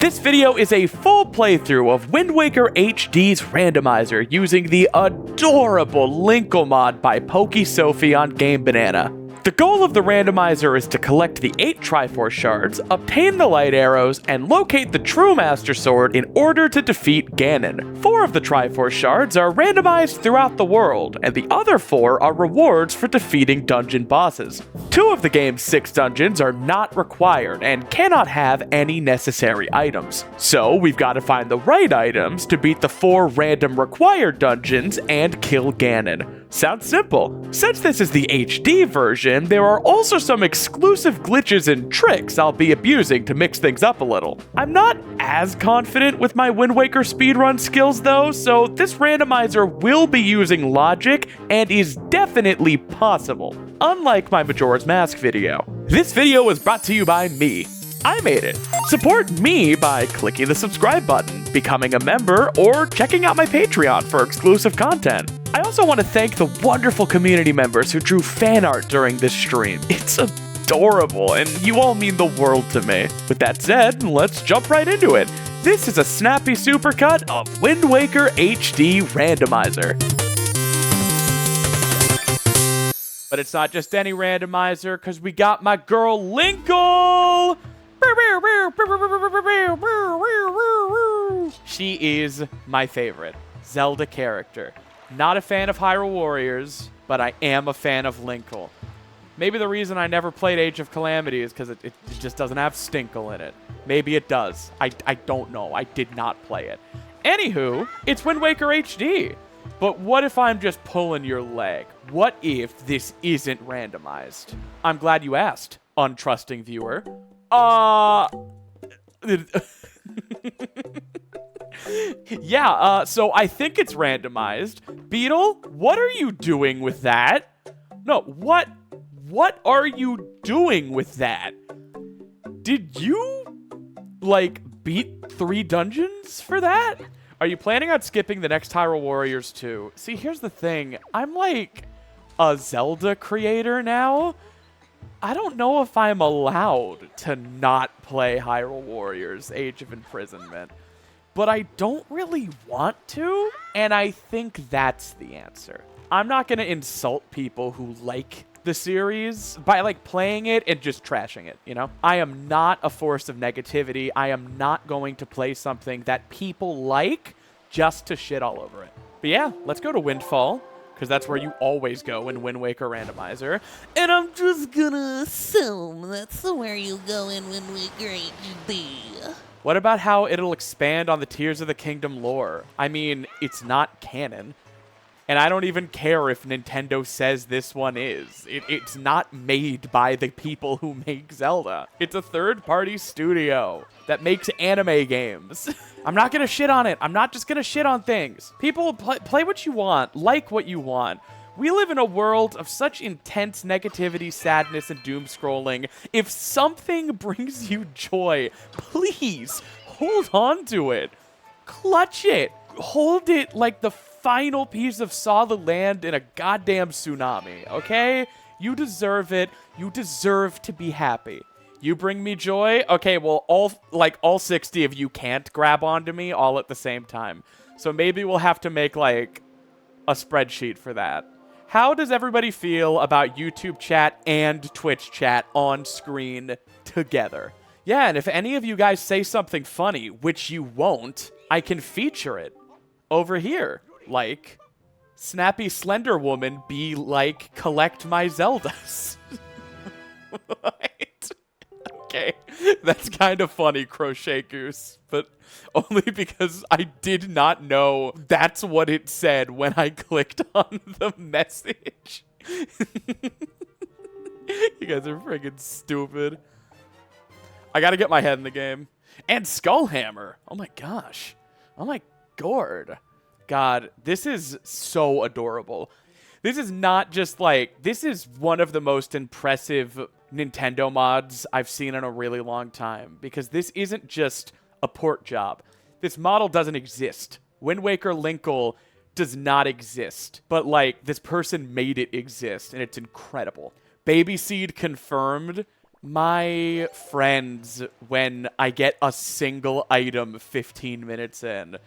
This video is a full playthrough of Wind Waker HD's Randomizer using the adorable Linkle mod by PokeSophie on Game Banana. The goal of the randomizer is to collect the 8 Triforce shards, obtain the light arrows, and locate the true Master Sword in order to defeat Ganon. 4 of the Triforce shards are randomized throughout the world, and the other 4 are rewards for defeating dungeon bosses. 2 of the game's 6 dungeons are not required and cannot have any necessary items. So we've got to find the right items to beat the 4 random required dungeons and kill Ganon. Sounds simple. Since this is the HD version, there are also some exclusive glitches and tricks I'll be abusing to mix things up a little. I'm not as confident with my Wind Waker speedrun skills though, so this randomizer will be using logic and is definitely possible, unlike my Majora's Mask video. This video was brought to you by me. I made it. Support me by clicking the subscribe button, becoming a member, or checking out my Patreon for exclusive content. I also want to thank the wonderful community members who drew fan art during this stream. It's adorable, and you all mean the world to me. With that said, let's jump right into it. This is a snappy supercut of Wind Waker HD Randomizer. But it's not just any randomizer, because we got my girl Linkle! She is my favorite Zelda character. Not a fan of Hyrule Warriors, but I am a fan of Linkle. Maybe the reason I never played Age of Calamity is because it just doesn't have Stinkle in it. Maybe it does. I don't know. I did not play it. Anywho, it's Wind Waker HD. But what if I'm just pulling your leg? What if this isn't randomized? I'm glad you asked, untrusting viewer. Yeah, so I think it's randomized. Beetle, what are you doing with that? No, what are you doing with that? Did you, like, beat 3 dungeons for that? Are you planning on skipping the next Hyrule Warriors 2? See, here's the thing. I'm, like, a Zelda creator now. I don't know if I'm allowed to not play Hyrule Warriors Age of Imprisonment. But I don't really want to, and I think that's the answer. I'm not going to insult people who like the series by, like, playing it and just trashing it, you know? I am not a force of negativity. I am not going to play something that people like just to shit all over it. But yeah, let's go to Windfall, because that's where you always go in Wind Waker Randomizer. And I'm just gonna assume that's where you go in Wind Waker HD. What about how it'll expand on the Tears of the Kingdom lore? I mean, it's not canon. And I don't even care if Nintendo says this one is. It's not made by the people who make Zelda. It's a third-party studio that makes anime games. I'm not gonna shit on it. I'm not just gonna shit on things. People play what you want, like what you want. We live in a world of such intense negativity, sadness, and doom scrolling. If something brings you joy, please hold on to it. Clutch it. Hold it like the final piece of solid land in a goddamn tsunami, okay? You deserve it. You deserve to be happy. You bring me joy? Okay, well, all 60 of you can't grab onto me all at the same time. So maybe we'll have to make, like, a spreadsheet for that. How does everybody feel about YouTube chat and Twitch chat on screen together? Yeah, and if any of you guys say something funny, which you won't, I can feature it over here. Like, Snappy Slender Woman be like, collect my Zeldas. What? Okay, that's kind of funny, Crochet Goose, but only because I did not know that's what it said when I clicked on the message. You guys are friggin' stupid. I gotta get my head in the game. And Skullhammer. Oh my gosh. Oh my gourd. God, this is so adorable. This is not just like, this is one of the most impressive Nintendo mods I've seen in a really long time, because this isn't just a port job. This model doesn't exist. Wind Waker Linkle does not exist, but like, this person made it exist, and it's incredible. Baby Seed confirmed. my friends when I get a single item 15 minutes in.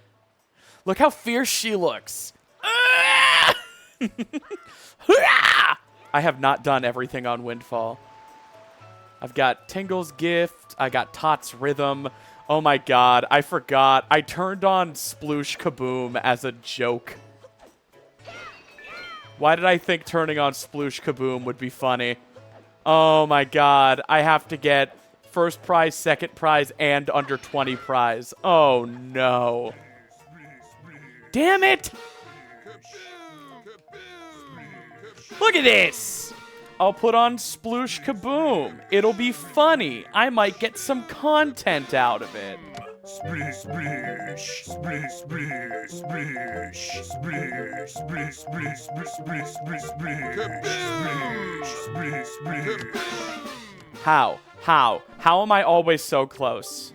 Look how fierce she looks. I have not done everything on Windfall. I've got Tingle's Gift. I got Tot's Rhythm. Oh my god, I forgot. I turned on Sploosh Kaboom as a joke. Why did I think turning on Sploosh Kaboom would be funny? Oh my god, I have to get first prize, second prize, and under 20 prize. Oh no. Damn it! Look at this! I'll put on Sploosh Kaboom. It'll be funny. I might get some content out of it. Splish, splish, splish, splish, splish, splish, splish, splish, splish, splish, splish, splish, splish. How? How? How am I always so close?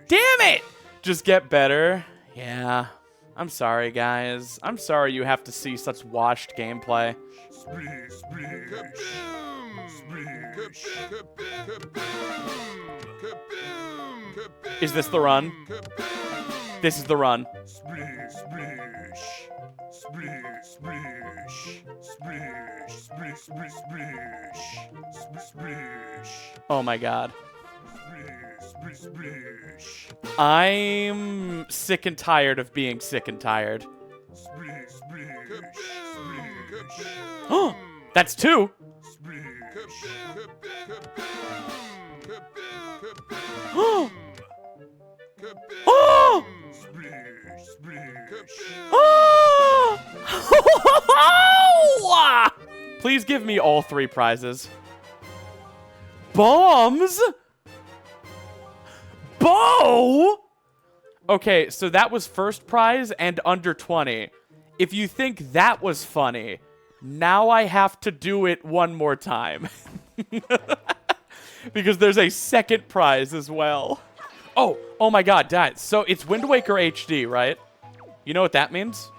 Damn it! Just get better. Yeah. I'm sorry, guys. I'm sorry you have to see such washed gameplay. Is this the run? This is the run. Oh my god. I'm sick and tired of being sick and tired. Oh, that's two. Oh! Oh! Oh! Please give me all 3 prizes. Bombs? Bow? Okay, so that was first prize and under 20. If you think that was funny, now I have to do it one more time. Because there's a second prize as well. Oh my god, Dad. So it's Wind Waker HD, right? You know what that means?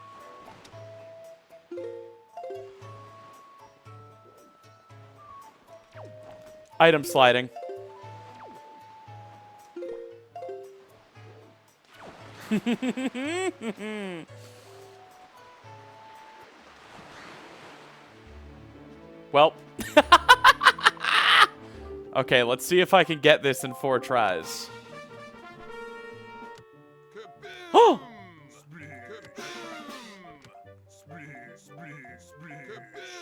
Item sliding. Well. Okay, let's see if I can get this in 4 tries. Oh!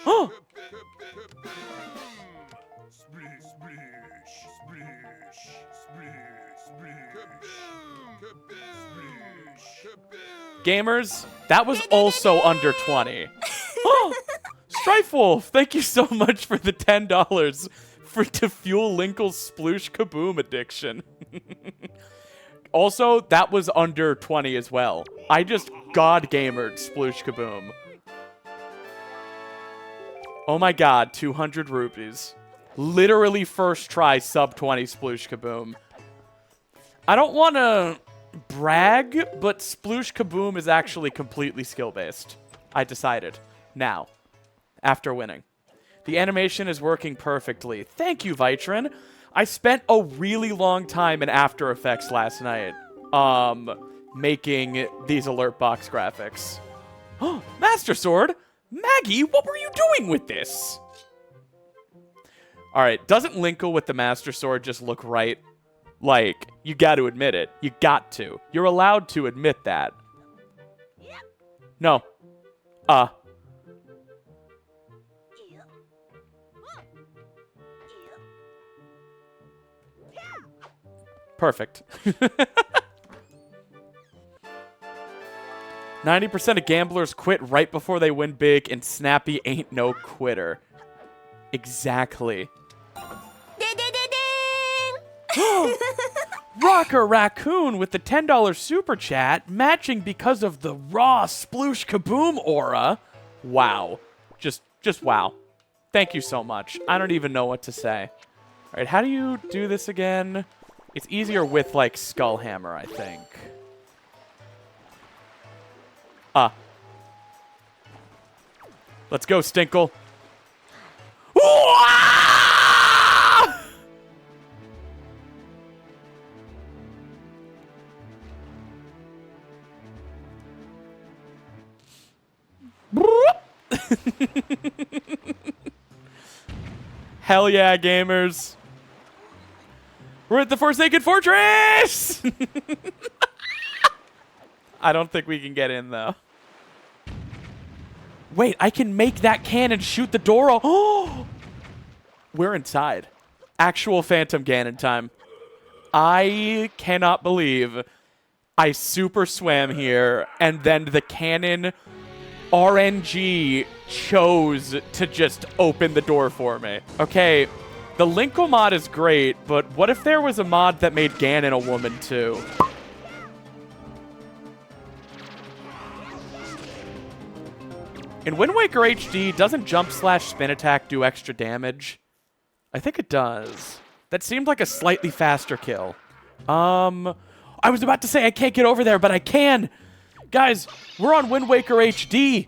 Oh! Gamers, that was also under 20. Oh! Strife Wolf, thank you so much for the $10 to fuel Linkle's Sploosh Kaboom addiction. Also, that was under 20 as well. I just god-gamered Sploosh Kaboom. Oh my god, 200 rupees. Literally first try sub 20 Sploosh Kaboom. I don't want to brag, but Sploosh Kaboom is actually completely skill-based. I decided. Now. After winning. The animation is working perfectly. Thank you, Vitrin. I spent a really long time in After Effects last night, making these alert box graphics. Oh, Master Sword! Maggie, what were you doing with this? Alright, doesn't Linkle with the Master Sword just look right? Like, you got to admit it. You got to. You're allowed to admit that. No. Perfect. 90% of gamblers quit right before they win big, and Snappy ain't no quitter. Exactly. Rocker Raccoon with the $10 super chat, matching because of the raw Sploosh Kaboom aura. Wow. Just wow. Thank you so much. I don't even know what to say. All right, how do you do this again? It's easier with, like, Skullhammer, I think. Let's go, Stinkle. Ooh-ah! Hell yeah, gamers. We're at the Forsaken Fortress! I don't think we can get in, though. Wait, I can make that cannon shoot the door off. Oh! We're inside. Actual Phantom Ganon time. I cannot believe I super swam here, and then the cannon RNG chose to just open the door for me. Okay, the Linkle mod is great, but what if there was a mod that made Ganon a woman, too? In Wind Waker HD, doesn't jump/spin attack do extra damage? I think it does. That seemed like a slightly faster kill. I was about to say I can't get over there, but I can! Guys, we're on Wind Waker HD!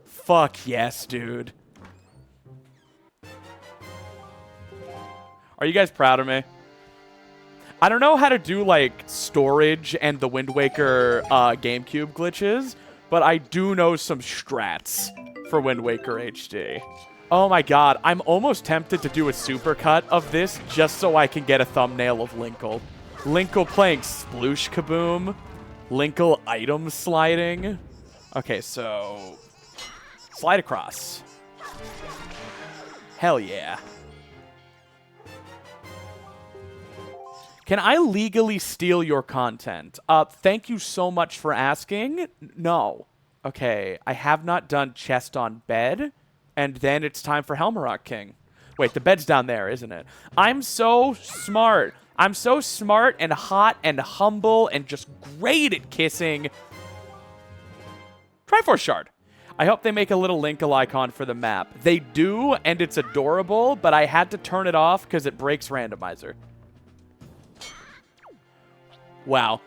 Fuck yes, dude. Are you guys proud of me? I don't know how to do, like, storage and the Wind Waker GameCube glitches, but I do know some strats for Wind Waker HD. Oh my god, I'm almost tempted to do a supercut of this just so I can get a thumbnail of Linkle. Linkle playing Sploosh Kaboom. Linkle item sliding. Okay, so... slide across. Hell yeah. Can I legally steal your content? Thank you so much for asking. No. Okay, I have not done chest on bed, and then it's time for Helmarock King. Wait, the bed's down there, isn't it? I'm so smart. I'm so smart and hot and humble and just great at kissing. Triforce Shard. I hope they make a little Linkle icon for the map. They do, and it's adorable, but I had to turn it off because it breaks randomizer. Wow.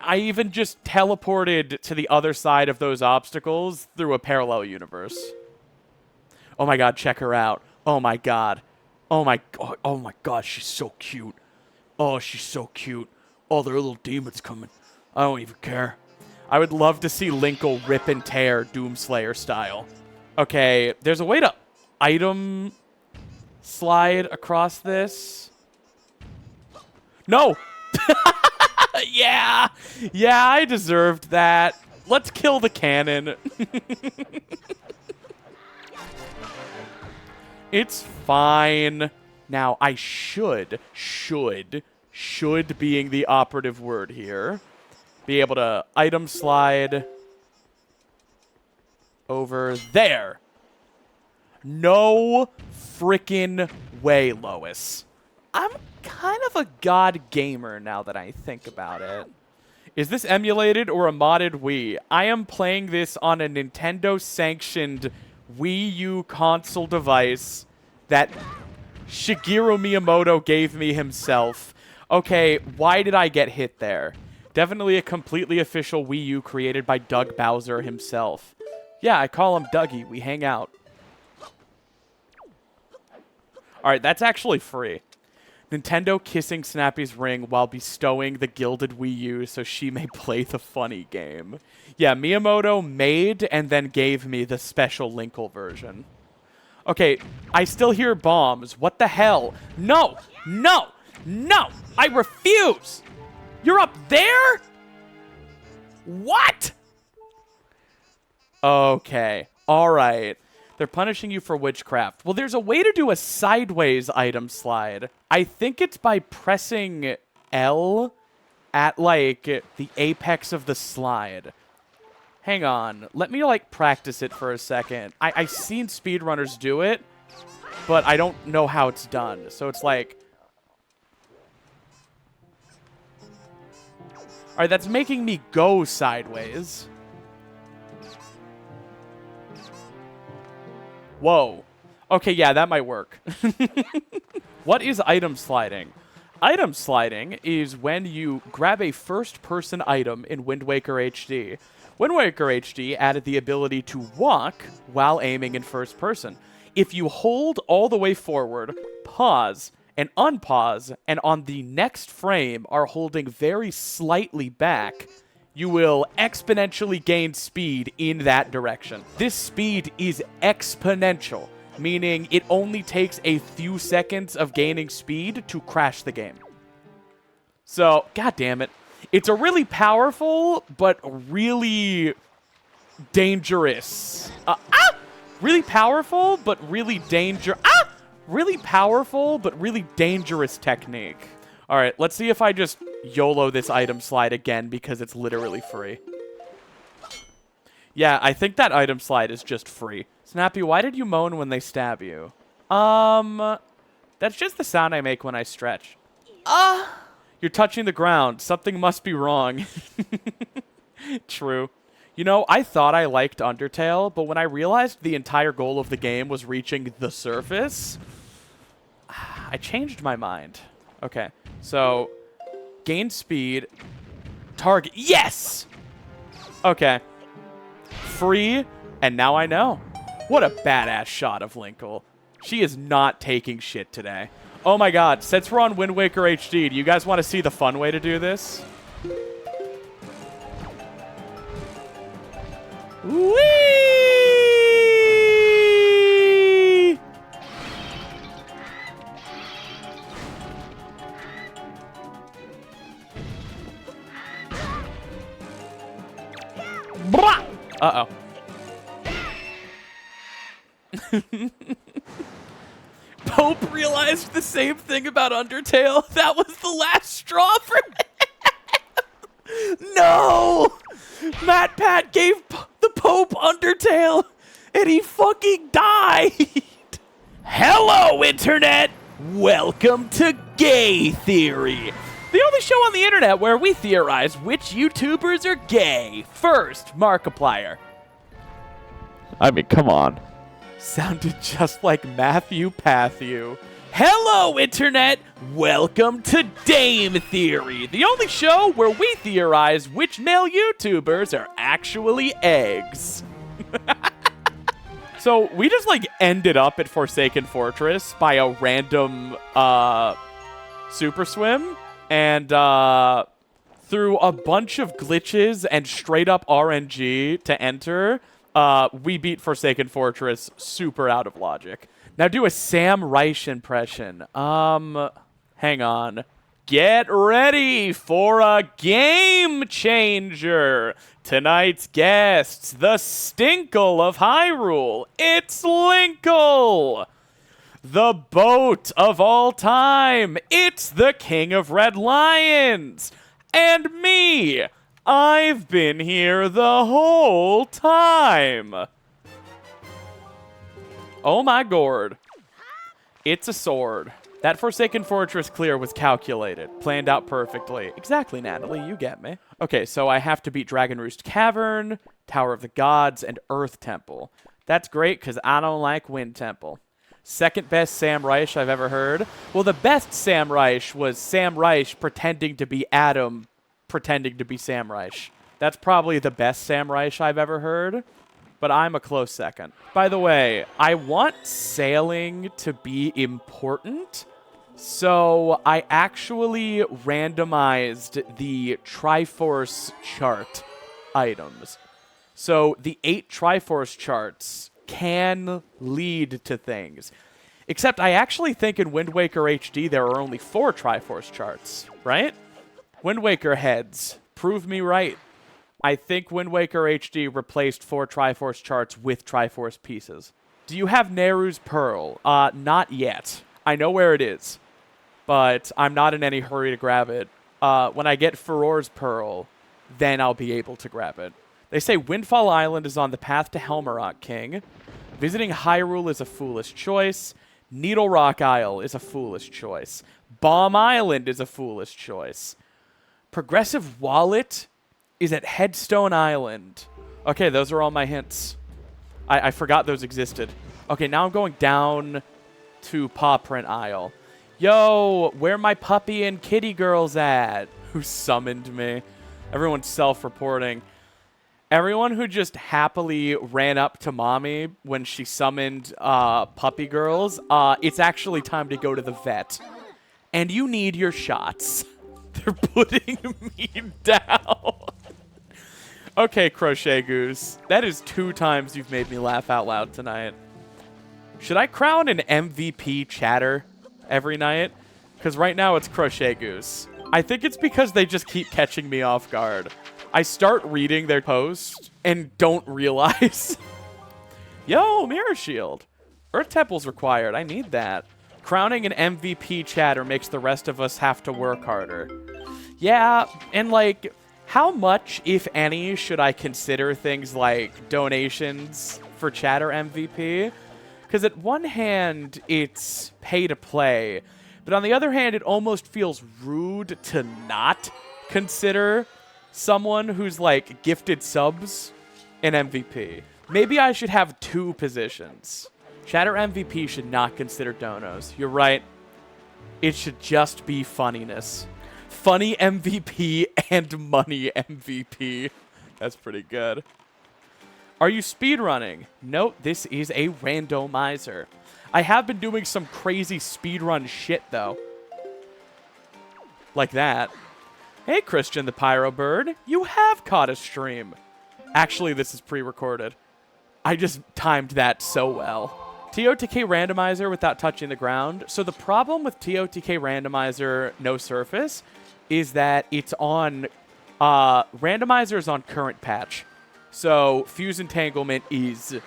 I even just teleported to the other side of those obstacles through a parallel universe. Oh my god, check her out. Oh my god. Oh my god, she's so cute. Oh, she's so cute. Oh, there are little demons coming. I don't even care. I would love to see Linkle rip and tear Doomslayer style. Okay, there's a way to item slide across this. No! Yeah! Yeah, I deserved that. Let's kill the cannon. It's fine. Now, I should being the operative word here, be able to item slide over there. No frickin' way, Lois. I'm kind of a god gamer now that I think about it. Is this emulated or a modded Wii? I am playing this on a Nintendo-sanctioned Wii U console device that Shigeru Miyamoto gave me himself. Okay, why did I get hit there? Definitely a completely official Wii U created by Doug Bowser himself. Yeah, I call him Dougie. We hang out. Alright, that's actually free. Nintendo kissing Snappy's ring while bestowing the gilded Wii U so she may play the funny game. Yeah, Miyamoto made and then gave me the special Linkle version. Okay, I still hear bombs. What the hell? No! No! No! I refuse! You're up there? What? Okay. Alright. They're punishing you for witchcraft. Well, there's a way to do a sideways item slide. I think it's by pressing L at, like, the apex of the slide. Hang on. Let me, like, practice it for a second. I've seen speedrunners do it, but I don't know how it's done. So it's like... Alright, that's making me go sideways. Whoa. Okay, yeah, that might work. What is item sliding? Item sliding is when you grab a first-person item in Wind Waker HD. Wind Waker HD added the ability to walk while aiming in first person. If you hold all the way forward, pause, and unpause, and on the next frame are holding very slightly back, you will exponentially gain speed in that direction. This speed is exponential, meaning it only takes a few seconds of gaining speed to crash the game. So, god damn it. It's a really powerful, but really dangerous. Really powerful, but really really powerful, but really dangerous technique. All right, let's see if I just YOLO this item slide again because it's literally free. Yeah, I think that item slide is just free. Snappy, why did you moan when they stab you? That's just the sound I make when I stretch. You're touching the ground. Something must be wrong. True. You know, I thought I liked Undertale, but when I realized the entire goal of the game was reaching the surface, I changed my mind. Okay, so gain speed, target, yes! Okay, free, and now I know. What a badass shot of Linkle. She is not taking shit today. Oh my god, since we're on Wind Waker HD, do you guys want to see the fun way to do this? Whee! Blah! Uh-oh. Pope realized the same thing about Undertale. That was the last straw for him. No! Matt Pat gave the Pope Undertale, and he fucking died. Hello, Internet! Welcome to Gay Theory, the only show on the internet where we theorize which YouTubers are gay. First, Markiplier. I mean, come on. Sounded just like Matthew Patthew. Hello, Internet! Welcome to Dame Theory, the only show where we theorize which male YouTubers are actually eggs. So, we just, like, ended up at Forsaken Fortress by a random, super swim, and, through a bunch of glitches and straight-up RNG to enter, we beat Forsaken Fortress super out of logic. Now do a Sam Reich impression. Hang on. Get ready for a game changer. Tonight's guests, the Stinkle of Hyrule. It's Linkle. The boat of all time. It's the King of Red Lions. And me. I've been here the whole time. Oh my gourd. It's a sword. That Forsaken Fortress clear was calculated. Planned out perfectly. Exactly, Natalie. You get me. Okay, so I have to beat Dragon Roost Cavern, Tower of the Gods, and Earth Temple. That's great, because I don't like Wind Temple. Second best Sam Reich I've ever heard. Well, the best Sam Reich was Sam Reich pretending to be Adam, pretending to be Sam Reich. That's probably the best Sam Reich I've ever heard. But I'm a close second. By the way, I want sailing to be important, so I actually randomized the Triforce chart items. So the 8 Triforce charts can lead to things. Except I actually think in Wind Waker HD there are only 4 Triforce charts, right? Wind Waker heads, prove me right. I think Wind Waker HD replaced 4 Triforce charts with Triforce pieces. Do you have Neru's Pearl? Not yet. I know where it is, but I'm not in any hurry to grab it. When I get Furor's Pearl, then I'll be able to grab it. They say Windfall Island is on the path to Helmarok King. Visiting Hyrule is a foolish choice. Needle Rock Isle is a foolish choice. Bomb Island is a foolish choice. Progressive Wallet is at Headstone Island. Okay, those are all my hints. I forgot those existed. Okay, now I'm going down to Paw Print Isle. Yo, where my puppy and kitty girls at? Who summoned me? Everyone's self-reporting. Everyone who just happily ran up to mommy when she summoned puppy girls, it's actually time to go to the vet. And you need your shots. They're putting me down. Okay, Crochet Goose. That is 2 times you've made me laugh out loud tonight. Should I crown an MVP chatter every night? Because right now it's Crochet Goose. I think it's because they just keep catching me off guard. I start reading their post and don't realize. Yo, Mirror Shield. Earth Temple's required. I need that. Crowning an MVP chatter makes the rest of us have to work harder. Yeah, and like, how much, if any, should I consider things like donations for chatter MVP? Because at one hand, it's pay to play, but on the other hand, it almost feels rude to not consider someone who's like gifted subs an MVP. Maybe I should have 2 positions. Chatter MVP should not consider donos. You're right. It should just be funniness. Funny MVP and money MVP. That's pretty good. Are you speedrunning? Nope, this is a randomizer. I have been doing some crazy speedrun shit, though. Like that. Hey, Christian the Pyro Bird. You have caught a stream. Actually, this is pre-recorded. I just timed that so well. TOTK randomizer without touching the ground. So the problem with TOTK randomizer no surface is that it's on randomizer is on current patch. So fuse entanglement is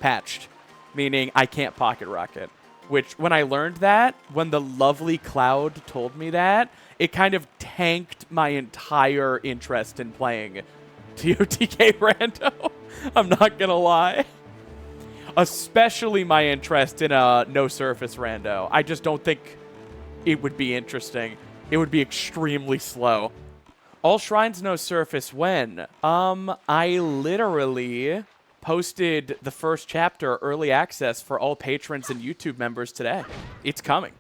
patched, meaning I can't pocket rocket. Which when I learned that, when the lovely Cloud told me that, it kind of tanked my entire interest in playing TOTK rando. I'm not gonna lie. Especially my interest in a no-surface rando. I just don't think it would be interesting. It would be extremely slow. All shrines no surface when? I literally posted the first chapter early access for all patrons and YouTube members today. It's coming.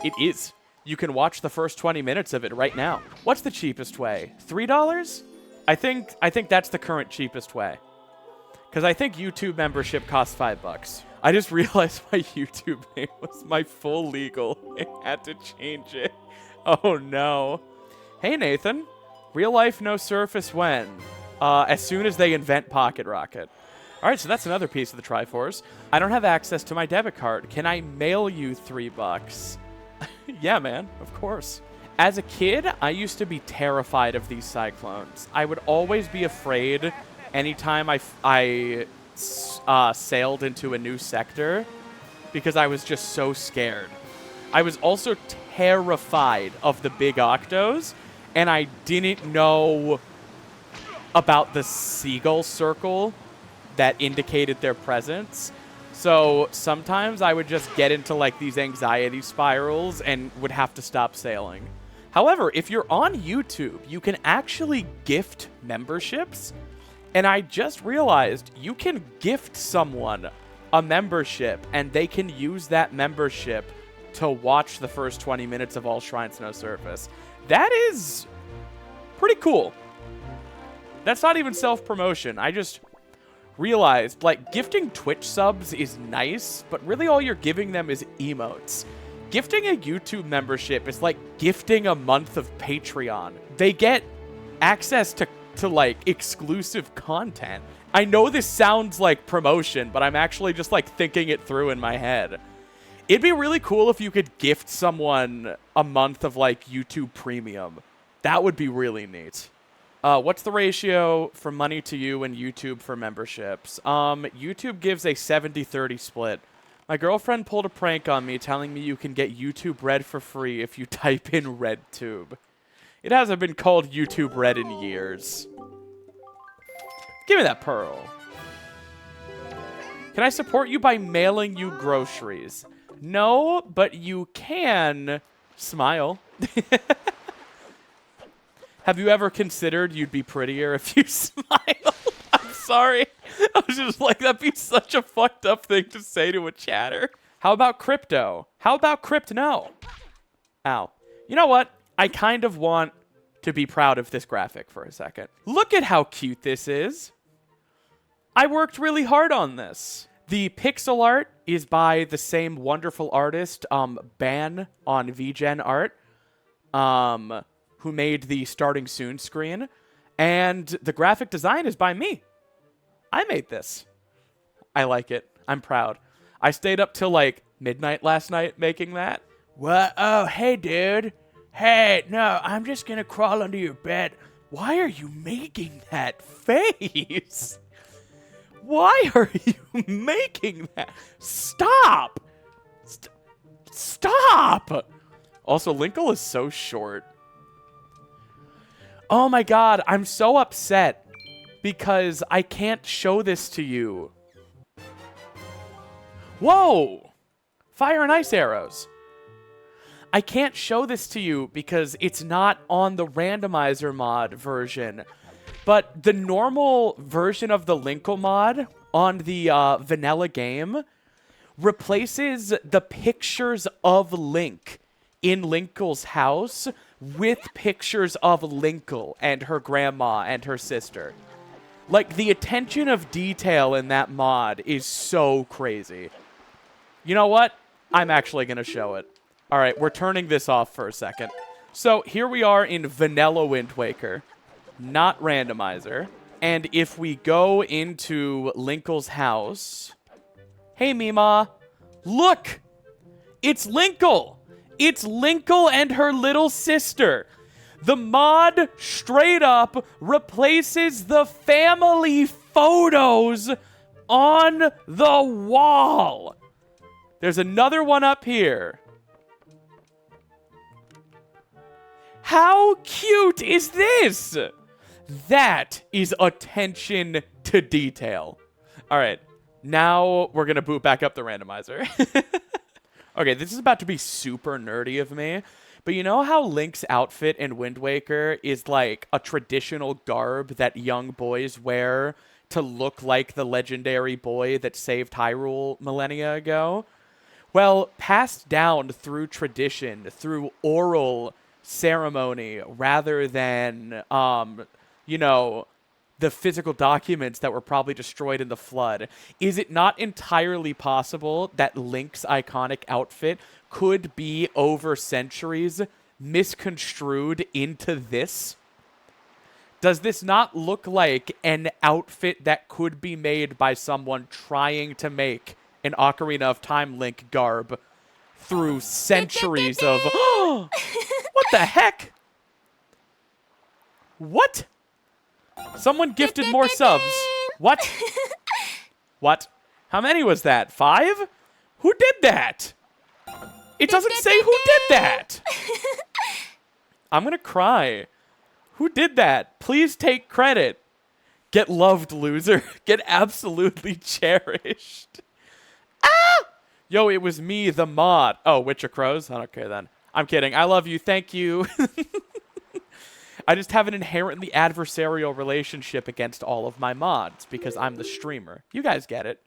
It is. You can watch the first 20 minutes of it right now. What's the cheapest way? $3? I think that's the current cheapest way. Because I think YouTube membership costs $5. I just realized my YouTube name was my full legal. I had to change it. Oh no. Hey Nathan. Real life no surface when? As soon as they invent Pocket Rocket. Alright, so that's another piece of the Triforce. I don't have access to my debit card. Can I mail you $3? Yeah, man. Of course. As a kid, I used to be terrified of these cyclones. I would always be afraid anytime I sailed into a new sector because I was just so scared. I was also terrified of the big octos, and I didn't know about the seagull circle that indicated their presence. So sometimes I would just get into like these anxiety spirals and would have to stop sailing. However, if you're on YouTube, you can actually gift memberships. And I just realized you can gift someone a membership and they can use that membership to watch the first 20 minutes of All Shrines No Surface. That is pretty cool. That's not even self-promotion. I just realized, like, gifting Twitch subs is nice, but really all you're giving them is emotes. Gifting a YouTube membership is like gifting a month of Patreon. They get access to like exclusive content. I know this sounds like promotion, but I'm actually just like thinking it through in my head. It'd be really cool if you could gift someone a month of like YouTube Premium. That would be really neat. What's the ratio for money to you and YouTube for memberships? YouTube gives a 70-30 split. My girlfriend pulled a prank on me telling me you can get YouTube Red for free if you type in RedTube. It hasn't been called YouTube Red in years. Give me that pearl. Can I support you by mailing you groceries? No, but you can smile. Have you ever considered you'd be prettier if you smiled? I'm sorry. I was just like, that'd be such a fucked up thing to say to a chatter. How about crypto? How about crypto? No. Ow. You know what? I kind of want to be proud of this graphic for a second. Look at how cute this is. I worked really hard on this. The pixel art is by the same wonderful artist, Ban on VGen Art, who made the starting soon screen. And the graphic design is by me. I made this. I like it. I'm proud. I stayed up till like midnight last night making that. What? Oh, hey, dude. Hey, no, I'm just gonna crawl under your bed. Why are you making that face? Why are you making that? Stop! Stop! Also, Linkle is so short. Oh my god, I'm so upset because I can't show this to you. Whoa! Fire and ice arrows. I can't show this to you because it's not on the randomizer mod version. But the normal version of the Linkle mod on the vanilla game replaces the pictures of Link in Linkle's house with pictures of Linkle and her grandma and her sister. Like, the attention of detail in that mod is so crazy. You know what? I'm actually going to show it. All right, we're turning this off for a second. So here we are in vanilla Wind Waker, not randomizer. And if we go into Linkle's house... Hey, Mima. Look! It's Linkle! It's Linkle and her little sister. The mod straight up replaces the family photos on the wall. There's another one up here. How cute is this? That is attention to detail. All right, now we're going to boot back up the randomizer. Okay, this is about to be super nerdy of me, but you know how Link's outfit in Wind Waker is like a traditional garb that young boys wear to look like the legendary boy that saved Hyrule millennia ago? Well, passed down through tradition, through oral ceremony, rather than, you know, the physical documents that were probably destroyed in the flood, is it not entirely possible that Link's iconic outfit could be, over centuries, misconstrued into this? Does this not look like an outfit that could be made by someone trying to make an Ocarina of Time Link garb through centuries of... What the heck? What? Someone gifted more subs. What? What? How many was that? 5? Who did that? It doesn't say who did that. I'm gonna cry. Who did that? Please take credit. Get loved, loser. Get absolutely cherished. Ah! Yo, it was me, the mod. Oh, Witcher Crows? I don't care then. I'm kidding. I love you. Thank you. I just have an inherently adversarial relationship against all of my mods because I'm the streamer. You guys get it.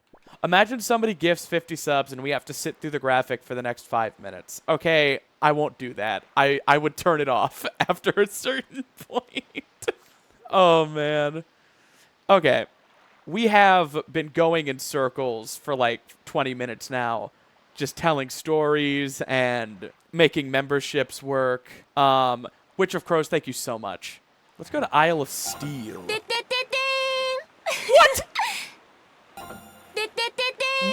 Imagine somebody gifts 50 subs and we have to sit through the graphic for the next 5 minutes. Okay, I won't do that. I would turn it off after a certain point. Oh, man. Okay. We have been going in circles for like 20 minutes now, just telling stories and making memberships work. Witch of Crows, thank you so much. Let's go to Isle of Steel. What?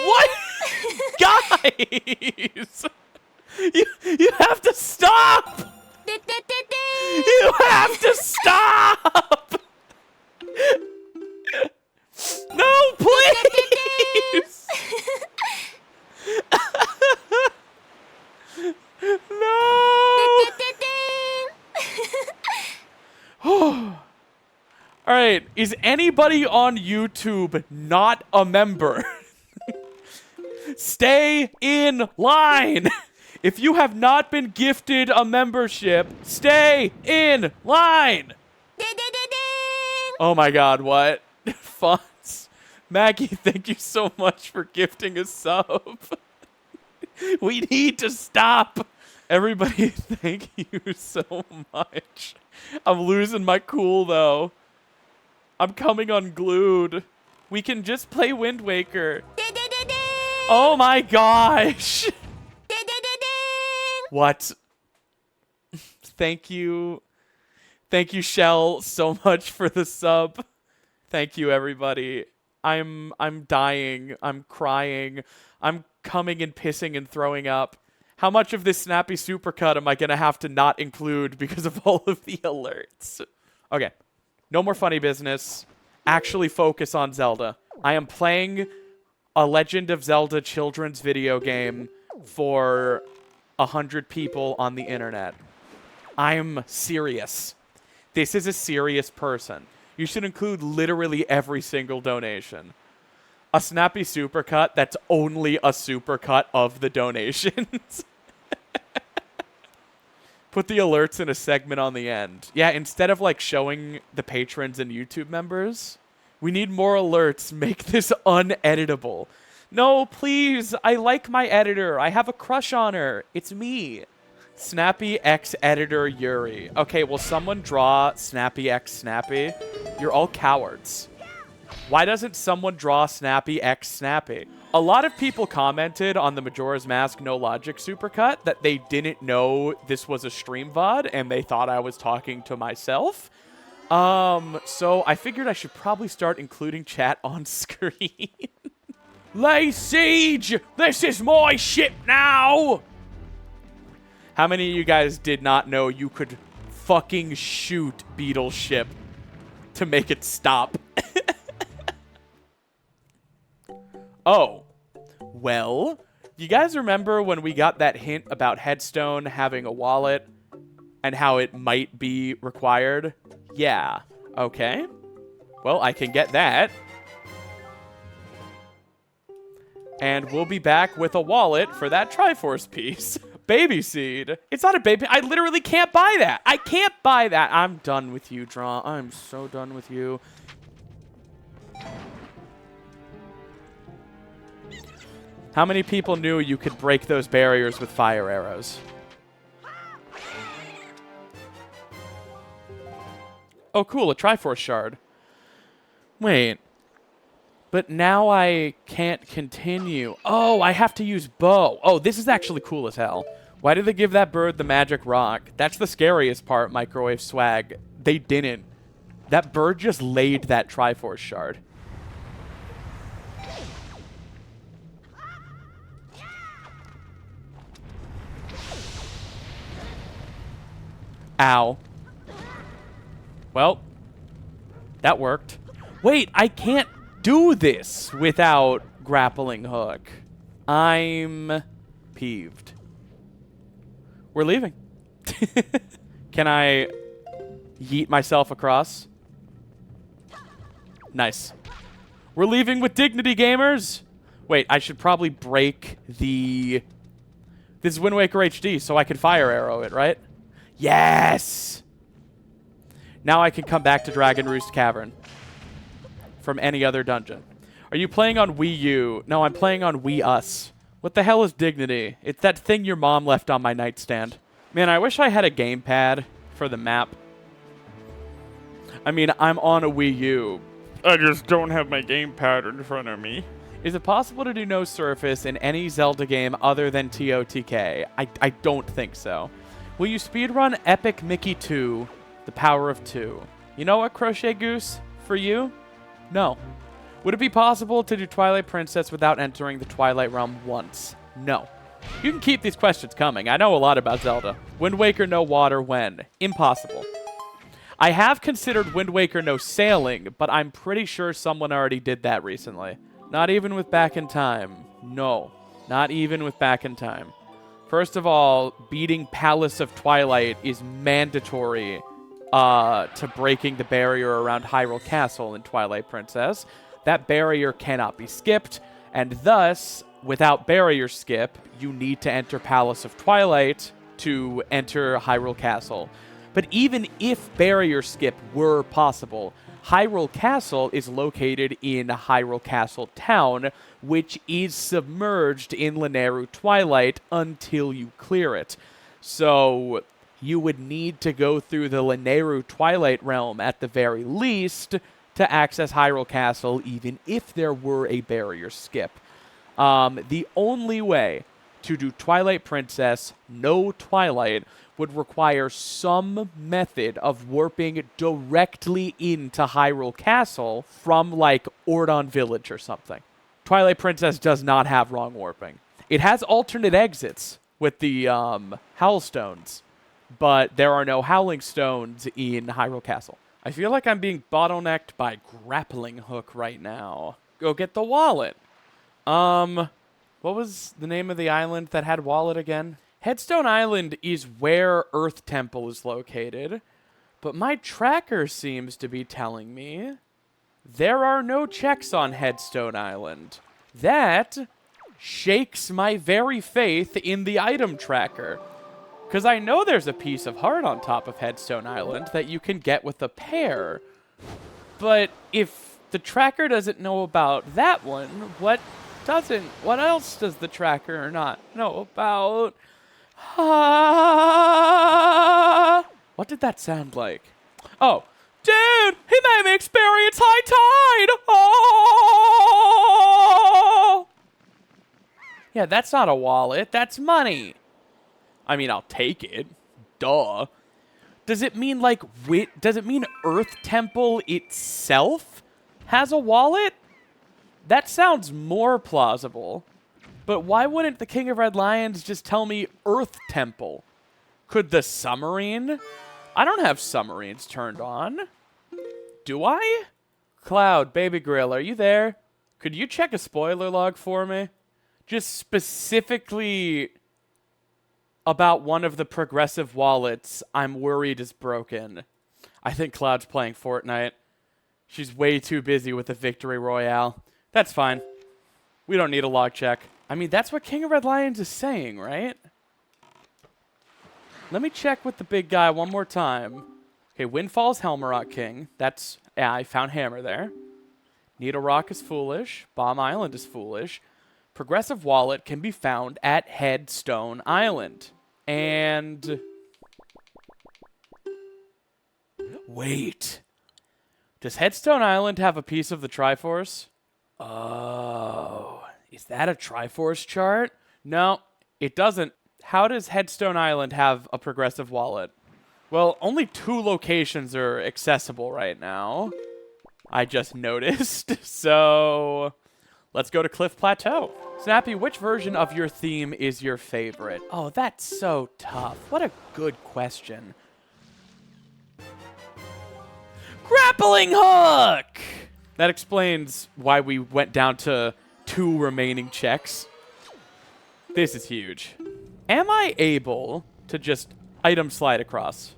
What? Guys! You have to stop! You have to stop! No, please! No! All right, is anybody on YouTube not a member? Stay in line. If you have not been gifted a membership, stay in line. Oh my god, what? Fonts. Maggie, thank you so much for gifting a sub. We need to stop. Everybody, thank you so much. I'm losing my cool, though. I'm coming unglued. We can just play Wind Waker. Oh my gosh. What? Thank you. Thank you, Shell, so much for the sub. Thank you, everybody. I'm dying. I'm crying. I'm coming and pissing and throwing up. How much of this Snappy Supercut am I going to have to not include because of all of the alerts? Okay. No more funny business. Actually focus on Zelda. I am playing a Legend of Zelda children's video game for 100 people on the internet. I'm serious. This is a serious person. You should include literally every single donation. A Snappy Supercut that's only a supercut of the donations. Put the alerts in a segment on the end. Yeah, instead of like showing the patrons and YouTube members, we need more alerts. Make this uneditable. No, please. I like my editor. I have a crush on her. It's me. Snappy X editor Yuri. Okay, will someone draw Snappy X Snappy? You're all cowards. Why doesn't someone draw Snappy X Snappy? A lot of people commented on the Majora's Mask No Logic Supercut that they didn't know this was a stream VOD and they thought I was talking to myself. So I figured I should probably start including chat on screen. Lay siege! This is my ship now! How many of you guys did not know you could fucking shoot Beetle ship to make it stop? Oh. Well, you guys remember when we got that hint about Headstone having a wallet and how it might be required? Yeah. Okay. Well, I can get that. And we'll be back with a wallet for that Triforce piece. Baby seed. It's not a baby. I literally can't buy that. I can't buy that. I'm done with you, Draw. I'm so done with you. How many people knew you could break those barriers with fire arrows? Oh, cool. A Triforce shard. Wait. But now I can't continue. Oh, I have to use bow. Oh, this is actually cool as hell. Why did they give that bird the magic rock? That's the scariest part, Microwave Swag. They didn't. That bird just laid that Triforce shard. Ow. Well, that worked. Wait, I can't do this without grappling hook. I'm peeved. We're leaving. Can I yeet myself across? Nice. We're leaving with dignity, gamers. Wait, I should probably break the... This is Wind Waker HD, so I can fire arrow it, right? Yes! Now I can come back to Dragon Roost Cavern from any other dungeon. Are you playing on Wii U? No, I'm playing on Wii Us. What the hell is dignity? It's that thing your mom left on my nightstand. Man, I wish I had a gamepad for the map. I mean, I'm on a Wii U. I just don't have my gamepad in front of me. Is it possible to do no surface in any Zelda game other than TOTK? I don't think so. Will you speedrun Epic Mickey 2, The Power of 2? You know what, Crochet Goose? For you? No. Would it be possible to do Twilight Princess without entering the Twilight Realm once? No. You can keep these questions coming. I know a lot about Zelda. Wind Waker no water when? Impossible. I have considered Wind Waker no sailing, but I'm pretty sure someone already did that recently. Not even with Back in Time. No. Not even with Back in Time. First of all, beating Palace of Twilight is mandatory to breaking the barrier around Hyrule Castle in Twilight Princess. That barrier cannot be skipped, and thus, without barrier skip, you need to enter Palace of Twilight to enter Hyrule Castle. But even if barrier skip were possible, Hyrule Castle is located in Hyrule Castle Town, which is submerged in Lanayru Twilight until you clear it. So you would need to go through the Lanayru Twilight Realm at the very least to access Hyrule Castle, even if there were a barrier skip. The only way to do Twilight Princess, no Twilight, would require some method of warping directly into Hyrule Castle from, like, Ordon Village or something. Twilight Princess does not have wrong warping. It has alternate exits with the Howl Stones, but there are no Howling Stones in Hyrule Castle. I feel like I'm being bottlenecked by Grappling Hook right now. Go get the wallet. What was the name of the island that had wallet again? Headstone Island is where Earth Temple is located, but my tracker seems to be telling me there are no checks on Headstone Island. That shakes my very faith in the item tracker. Because I know there's a piece of heart on top of Headstone Island that you can get with a pair. But if the tracker doesn't know about that one, what else does the tracker not know about? What did that sound like? Oh, dude, he made me experience high tide! Oh! Yeah, that's not a wallet, that's money. I mean, I'll take it. Duh. Does it mean, like, does it mean Earth Temple itself has a wallet? That sounds more plausible. But why wouldn't the King of Red Lions just tell me Earth Temple? Could the submarine? I don't have submarines turned on. Do I? Cloud, Baby Grill, are you there? Could you check a spoiler log for me? Just specifically about one of the progressive wallets I'm worried is broken. I think Cloud's playing Fortnite. She's way too busy with the Victory Royale. That's fine. We don't need a log check. I mean, that's what King of Red Lions is saying, right? Let me check with the big guy one more time. Okay, Windfall's Helmarok King. That's, yeah, I found Hammer there. Needle Rock is foolish. Bomb Island is foolish. Progressive Wallet can be found at Headstone Island. And... wait. Does Headstone Island have a piece of the Triforce? Oh, is that a Triforce chart? No, it doesn't. How does Headstone Island have a progressive wallet? Well, only 2 locations are accessible right now. I just noticed. So, let's go to Cliff Plateau. Snappy, which version of your theme is your favorite? Oh, that's so tough. What a good question. Grappling Hook! That explains why we went down to 2 remaining checks. This is huge. Am I able to just item slide across?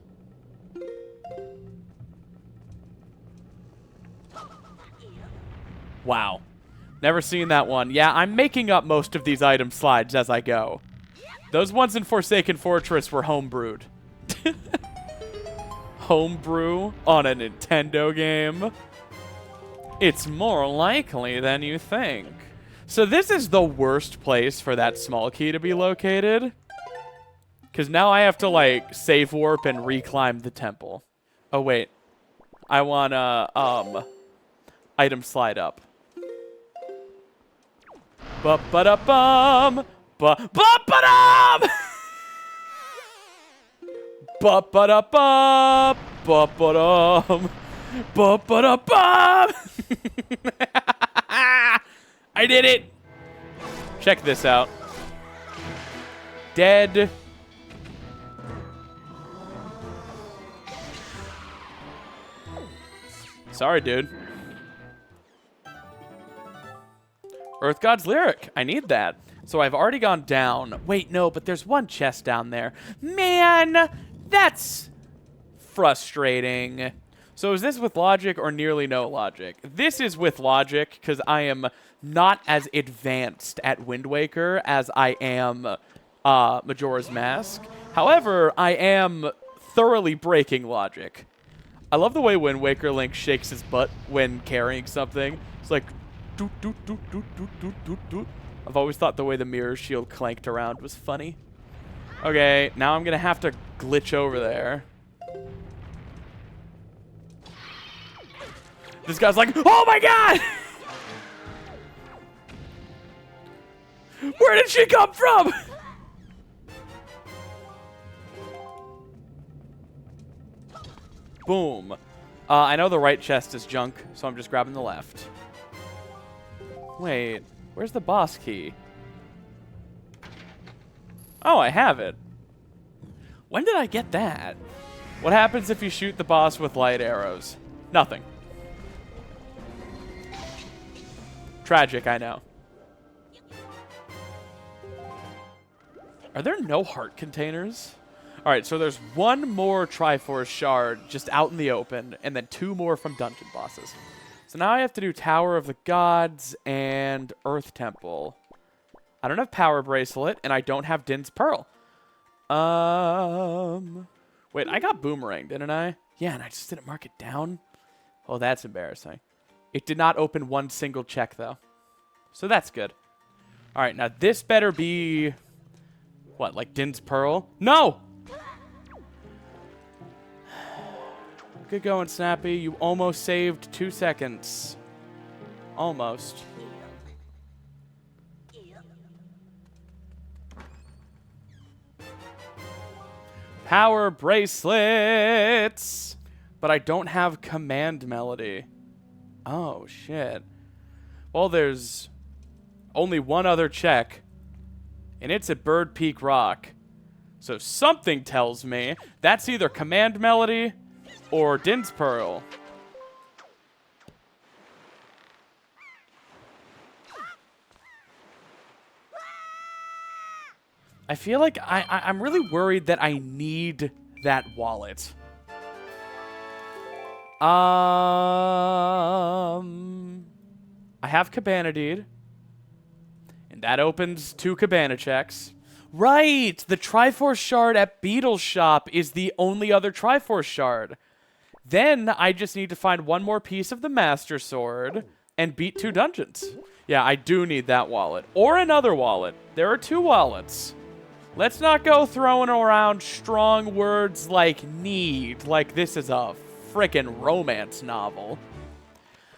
Wow. Never seen that one. Yeah, I'm making up most of these item slides as I go. Those ones in Forsaken Fortress were homebrewed. Homebrew on a Nintendo game? It's more likely than you think. So this is the worst place for that small key to be located. Because now I have to, like, save warp and reclimb the temple. Oh, wait. I want to, item slide up. Ba-ba-da-bum! Ba-ba-da-bum! Ba-ba-da-bum! Ba-ba-dum! Ba-ba-da-bum! I did it! Check this out. Dead. Sorry, dude. Earth God's Lyric. I need that. So I've already gone down. Wait, no, but there's one chest down there. Man, that's frustrating. So is this with logic or nearly no logic? This is with logic because I am not as advanced at Wind Waker as I am Majora's Mask. However, I am thoroughly breaking logic. I love the way Wind Waker Link shakes his butt when carrying something. It's like, doot, doot, doot, doot, doot, doot, doot, doot. I've always thought the way the mirror shield clanked around was funny. Okay, now I'm gonna have to glitch over there. This guy's like, oh my god! Where did she come from? Boom. I know the right chest is junk, so I'm just grabbing the left. Wait, where's the boss key? Oh, I have it. When did I get that? What happens if you shoot the boss with light arrows? Nothing. Tragic, I know. Are there no heart containers? All right, so there's one more Triforce shard just out in the open, and then 2 more from dungeon bosses. So now I have to do Tower of the Gods and Earth Temple. I don't have Power Bracelet, and I don't have Din's Pearl. Wait, I got Boomerang, didn't I? Yeah, and I just didn't mark it down. Oh, that's embarrassing. It did not open one single check, though. So that's good. All right, now this better be... What, like Din's Pearl? No! Good going, Snappy. You almost saved 2 seconds. Almost. Power bracelets! But I don't have command melody. Oh, shit. Well, there's only one other check, and it's at Bird Peak Rock. So something tells me that's either command melody or Din's Pearl. I feel like I'm really worried that I need that wallet. I have Cabana Deed. And that opens 2 Cabana checks. Right! The Triforce shard at Beetle's shop is the only other Triforce shard. Then I just need to find one more piece of the Master Sword and beat 2 dungeons. Yeah, I do need that wallet. Or another wallet. There are 2 wallets. Let's not go throwing around strong words like need, like this is a frickin' romance novel.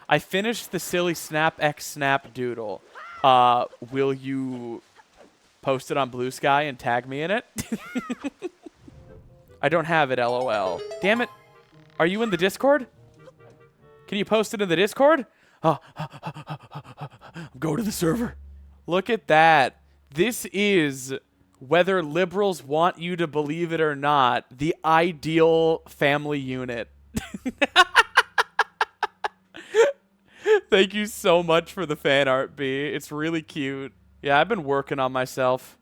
I finished the Silly Snap X Snap doodle. Will you post it on Blue Sky and tag me in it? I don't have it, LOL. Damn it. Are you in the Discord? Can you post it in the Discord? Go to the server. Look at that. This is, whether liberals want you to believe it or not, the ideal family unit. Thank you so much for the fan art, B. It's really cute. Yeah, I've been working on myself.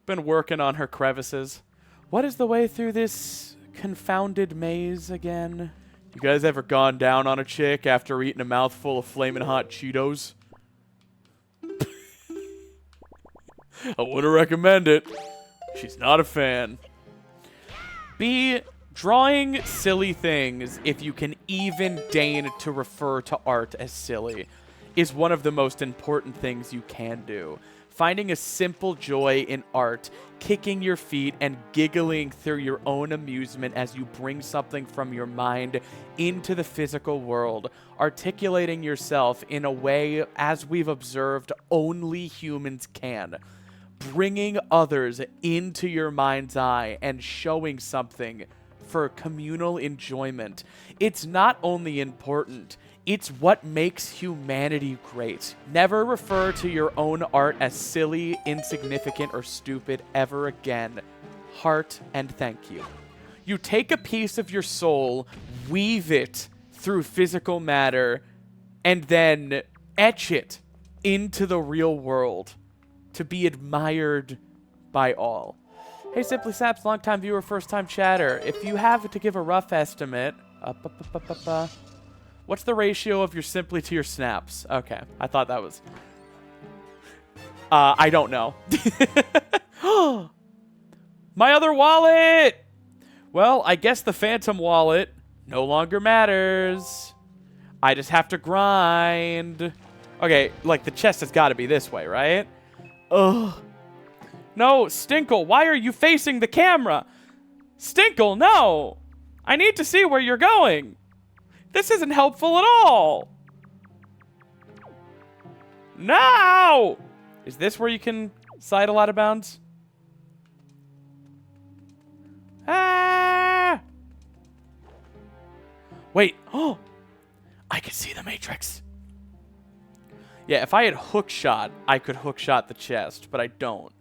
Been working on her crevices. What is the way through this confounded maze again? You guys ever gone down on a chick after eating a mouthful of flaming hot Cheetos? I wouldn't recommend it. She's not a fan. B, drawing silly things, if you can even deign to refer to art as silly, is one of the most important things you can do. Finding a simple joy in art, kicking your feet and giggling through your own amusement as you bring something from your mind into the physical world, articulating yourself in a way, as we've observed, only humans can. Bringing others into your mind's eye and showing something for communal enjoyment. It's not only important, it's what makes humanity great. Never refer to your own art as silly, insignificant, or stupid ever again. Heart and thank you. You take a piece of your soul, weave it through physical matter, and then etch it into the real world to be admired by all. Hey, SimplySnaps, long-time viewer, first-time chatter. If you have to give a rough estimate, what's the ratio of your Simply to your snaps? Okay, I thought that was... I don't know. My other wallet! Well, I guess the Phantom wallet no longer matters. I just have to grind. Okay, like the chest has got to be this way, right? Ugh. No, Stinkle, why are you facing the camera? Stinkle, no! I need to see where you're going. This isn't helpful at all. No! Is this where you can sidle out of bounds? Ah! Wait. Oh! I can see the Matrix. Yeah, if I had hook shot, I could hook shot the chest, but I don't.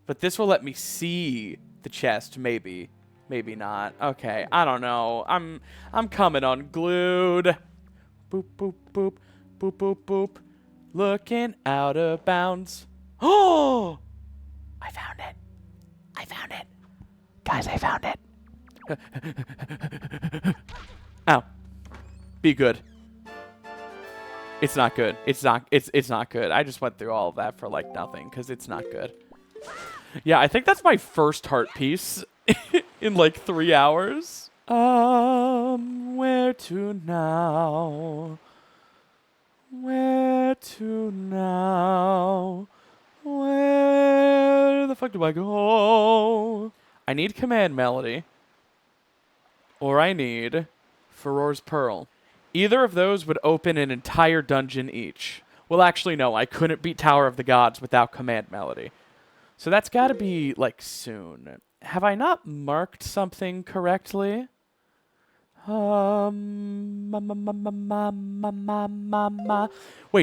But this will let me see the chest, maybe. Maybe not. Okay, I don't know. I'm coming unglued. Boop, boop, boop. Boop, boop, boop. Looking out of bounds. Oh! I found it. I found it. Guys, I found it. Ow. Be good. It's not good. It's not good. I just went through all of that for like nothing because it's not good. Yeah, I think that's my first heart piece in like 3 hours. Where to now? Where to now? Where the fuck do I go? I need Command Melody. Or I need Furor's Pearl. Either of those would open an entire dungeon each. Well, actually, no. I couldn't beat Tower of the Gods without Command Melody. So that's got to be, like, soon. Have I not marked something correctly? Wait,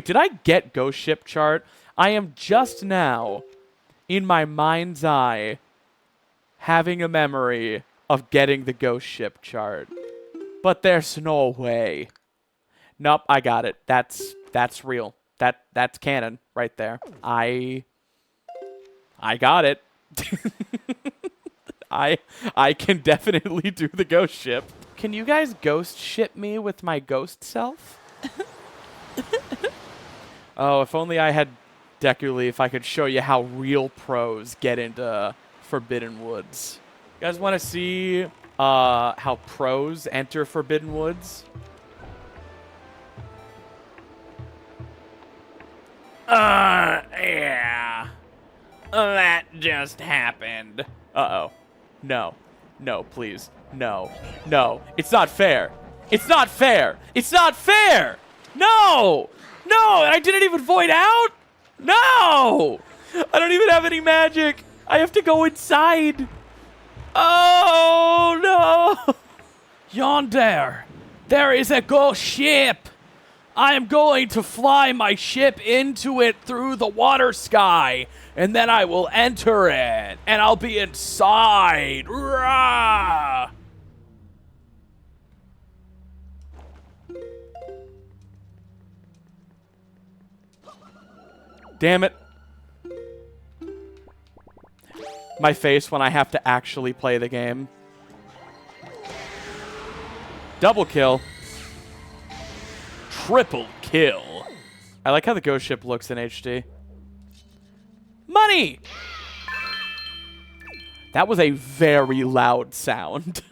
did I get Ghost Ship chart? I am just now, in my mind's eye, having a memory of getting the Ghost Ship chart. But there's no way. Nope, I got it. That's real. That's canon right there. I got it. I can definitely do the Ghost Ship. Can you guys ghost ship me with my ghost self? Oh, if only I had Deku Leaf, I could show you how real pros get into Forbidden Woods. You guys want to see how pros enter Forbidden Woods? Yeah. That just happened. Uh-oh. No. No, please. No. No. It's not fair. It's not fair. It's not fair. No. No, I didn't even void out. No. I don't even have any magic. I have to go inside. Oh, no. Yonder. There is a ghost ship. I am going to fly my ship into it through the water sky, and then I will enter it, and I'll be inside. Rah! Damn it. My face when I have to actually play the game. Double kill. Triple kill. I like how the ghost ship looks in HD. Money! That was a very loud sound.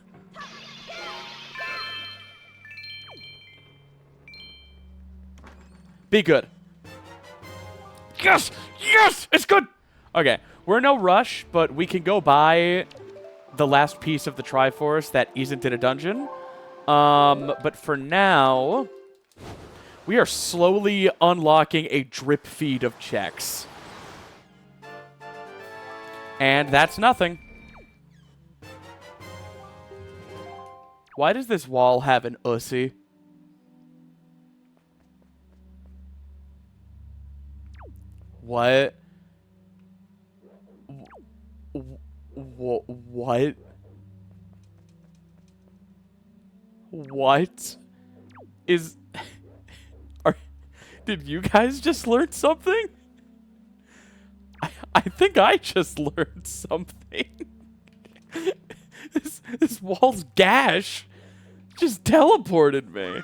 Be good. Yes! Yes! It's good! Okay, we're in no rush, but we can go buy the last piece of the Triforce that isn't in a dungeon. But for now, we are slowly unlocking a drip feed of checks. And that's nothing. Why does this wall have an ussy? What? What? What is... Did you guys just learn something? I think I just learned something. This wall's gash just teleported me.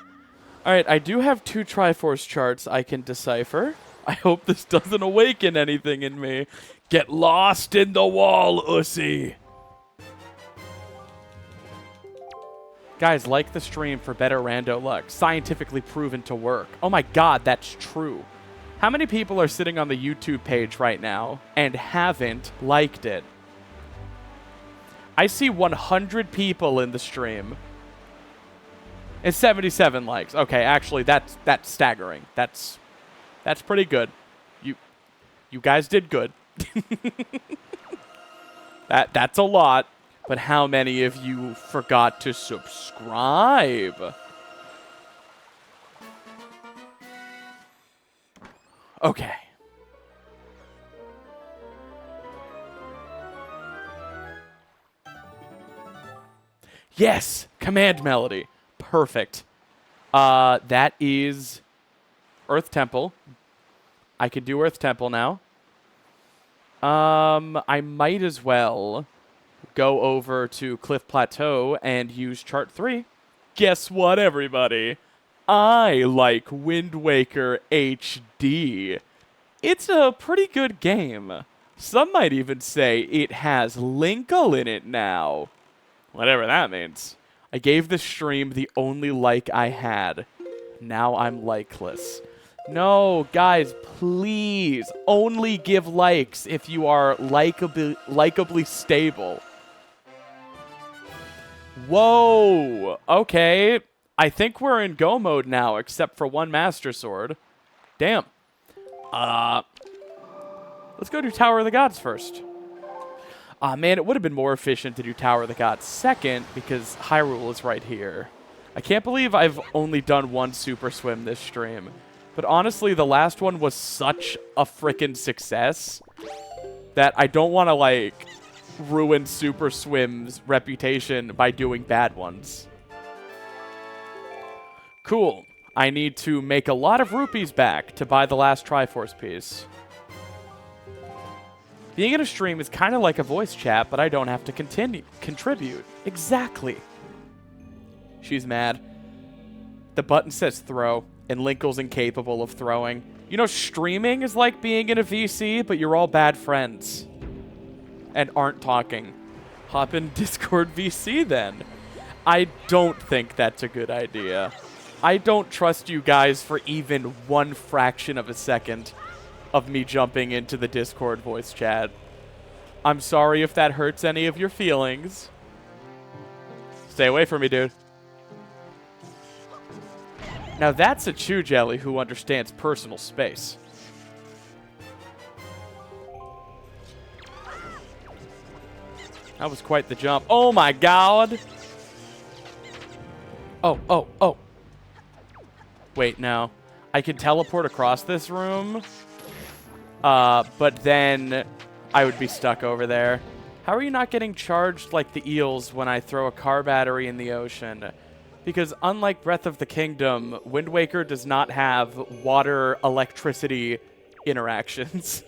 Alright, I do have 2 Triforce charts I can decipher. I hope this doesn't awaken anything in me. Get lost in the wall, ussy. Guys, like the stream for better rando luck. Scientifically proven to work. Oh my god, that's true. How many people are sitting on the YouTube page right now and haven't liked it? I see 100 people in the stream. And 77 likes. Okay, actually, that's staggering. That's pretty good. You guys did good. That's a lot. But how many of you forgot to subscribe? Okay. Yes! Command melody. Perfect. That is Earth Temple. I can do Earth Temple now. I might as well go over to Cliff Plateau and use Chart 3. Guess what, everybody? I like Wind Waker HD. It's a pretty good game. Some might even say it has Linkle in it now. Whatever that means. I gave the stream the only like I had. Now I'm likeless. No, guys, please only give likes if you are likably stable. Whoa. Okay. I think we're in go mode now, except for one Master Sword. Damn. Let's go do Tower of the Gods first. Man, it would have been more efficient to do Tower of the Gods second, because Hyrule is right here. I can't believe I've only done one Super Swim this stream. But honestly, the last one was such a frickin' success that I don't want to, like, ruin Super Swim's reputation by doing bad ones. Cool. I need to make a lot of rupees back to buy the last Triforce piece. Being in a stream is kind of like a voice chat, but I don't have to contribute. Exactly. She's mad. The button says throw, and Linkle's incapable of throwing. You know, streaming is like being in a VC, but you're all bad friends. And aren't talking. Hop in Discord VC then. I don't think that's a good idea. I don't trust you guys for even one fraction of a second of me jumping into the Discord voice chat. I'm sorry if that hurts any of your feelings. Stay away from me, dude. Now that's a Chew Jelly who understands personal space. That was quite the jump. Oh my god! Oh. Wait, no. I can teleport across this room. But then I would be stuck over there. How are you not getting charged like the eels when I throw a car battery in the ocean? Because unlike Breath of the Kingdom, Wind Waker does not have water-electricity interactions.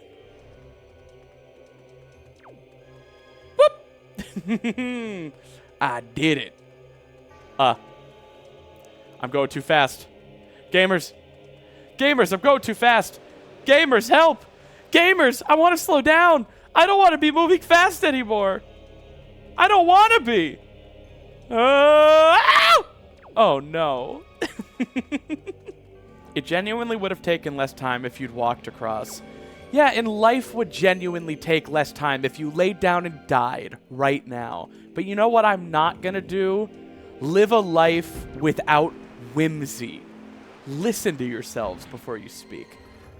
Whoop! I did it. I'm going too fast. Gamers, I'm going too fast. Gamers, help! Gamers, I want to slow down. I don't want to be moving fast anymore. I don't want to be. Oh, no. It genuinely would have taken less time if you'd walked across. Yeah, and life would genuinely take less time if you laid down and died right now. But you know what I'm not going to do? Live a life without whimsy. Listen to yourselves before you speak.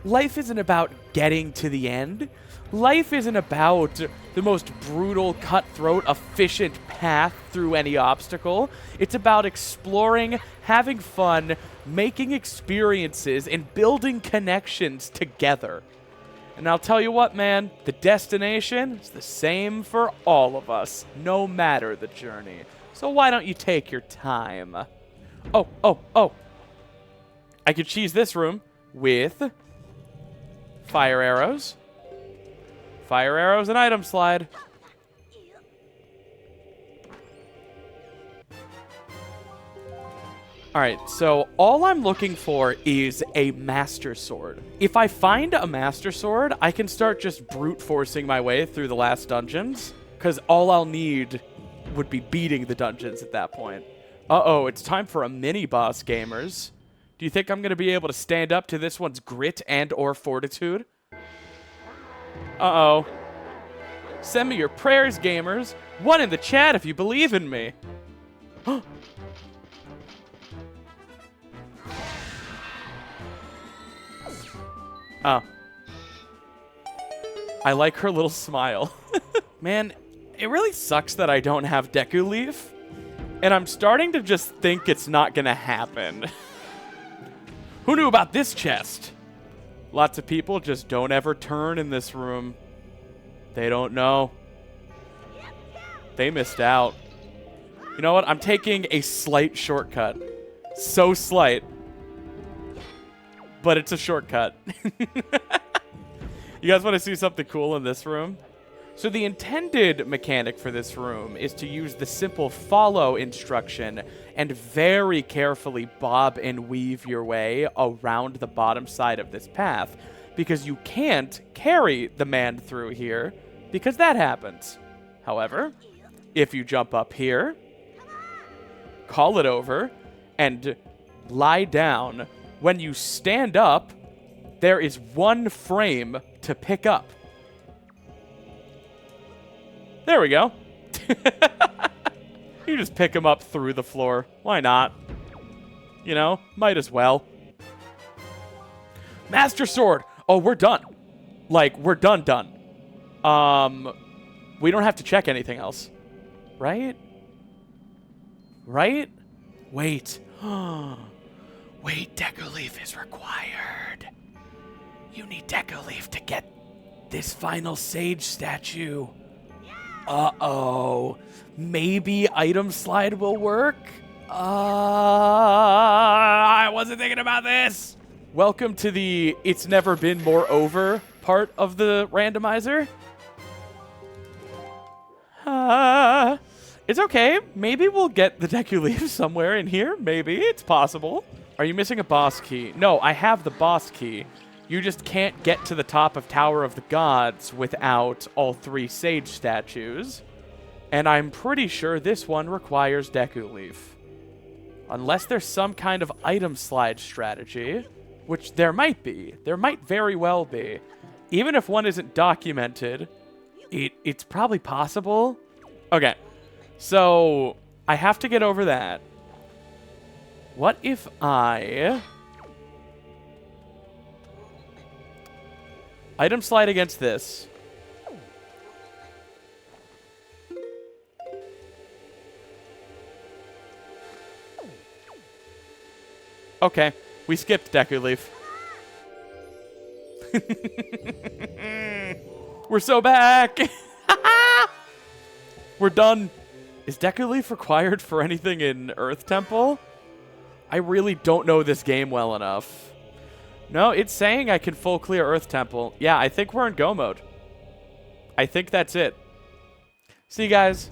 Life isn't about getting to the end. Life isn't about the most brutal, cutthroat, efficient path through any obstacle. It's about exploring, having fun, making experiences, and building connections together. And I'll tell you what, man, the destination is the same for all of us, no matter the journey. So why don't you take your time? Oh. I could cheese this room with fire arrows. Fire arrows and item slide. Alright, so all I'm looking for is a Master Sword. If I find a Master Sword, I can start just brute forcing my way through the last dungeons, because all I'll need would be beating the dungeons at that point. Uh-oh, it's time for a mini-boss, gamers. Do you think I'm going to be able to stand up to this one's grit and or fortitude? Uh-oh. Send me your prayers, gamers. One in the chat if you believe in me. Oh. I like her little smile. Man, it really sucks that I don't have Deku Leaf. And I'm starting to just think it's not gonna happen. Who knew about this chest? Lots of people just don't ever turn in this room. They don't know. They missed out. You know what? I'm taking a slight shortcut. So slight. But it's a shortcut. You guys want to see something cool in this room? So the intended mechanic for this room is to use the simple follow instruction and very carefully bob and weave your way around the bottom side of this path, because you can't carry the man through here, because that happens. However, if you jump up here, call it over, and lie down, when you stand up, there is one frame to pick up. There we go. You just pick him up through the floor. Why not? You know, might as well. Master Sword. Oh, we're done. Like, we're done. We don't have to check anything else. Right? Right? Wait. Wait, Deku Leaf is required. You need Deku Leaf to get this final Sage statue. Uh-oh. Maybe Item Slide will work? I wasn't thinking about this. Welcome to the It's Never Been More Over part of the randomizer. It's okay. Maybe we'll get the Deku Leaf somewhere in here. Maybe. It's possible. Are you missing a boss key? No, I have the boss key. You just can't get to the top of Tower of the Gods without all 3 Sage statues. And I'm pretty sure this one requires Deku Leaf. Unless there's some kind of item slide strategy, which there might be. There might very well be. Even if one isn't documented, it's probably possible. Okay, so I have to get over that. What if I... item slide against this. Okay, we skipped Deku Leaf. We're so back! We're done. Is Deku Leaf required for anything in Earth Temple? I really don't know this game well enough. No, it's saying I can full clear Earth Temple. Yeah, I think we're in go mode. I think that's it. See, guys,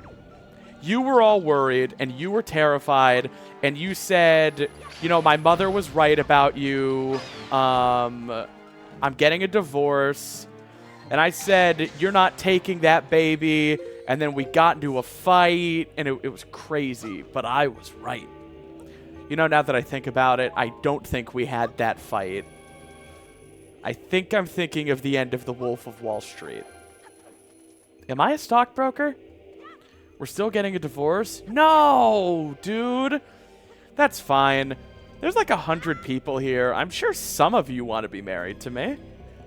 you were all worried, and you were terrified, and you said, you know, my mother was right about you. I'm getting a divorce. And I said, you're not taking that baby. And then we got into a fight, and it was crazy, but I was right. You know, now that I think about it, I don't think we had that fight. I think I'm thinking of the end of The Wolf of Wall Street. Am I a stockbroker? We're still getting a divorce? No, dude. That's fine. There's like 100 people here. I'm sure some of you want to be married to me.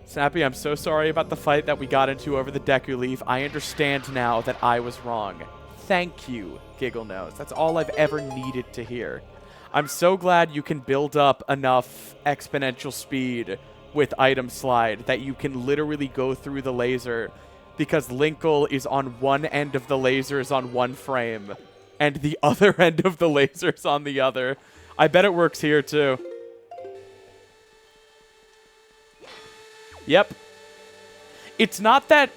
Snappy, I'm so sorry about the fight that we got into over the Deku Leaf. I understand now that I was wrong. Thank you, Giggle Nose. That's all I've ever needed to hear. I'm so glad you can build up enough exponential speed with item slide that you can literally go through the laser, because Linkle is on one end of the lasers on one frame and the other end of the lasers on the other. I bet it works here too. Yep. It's not that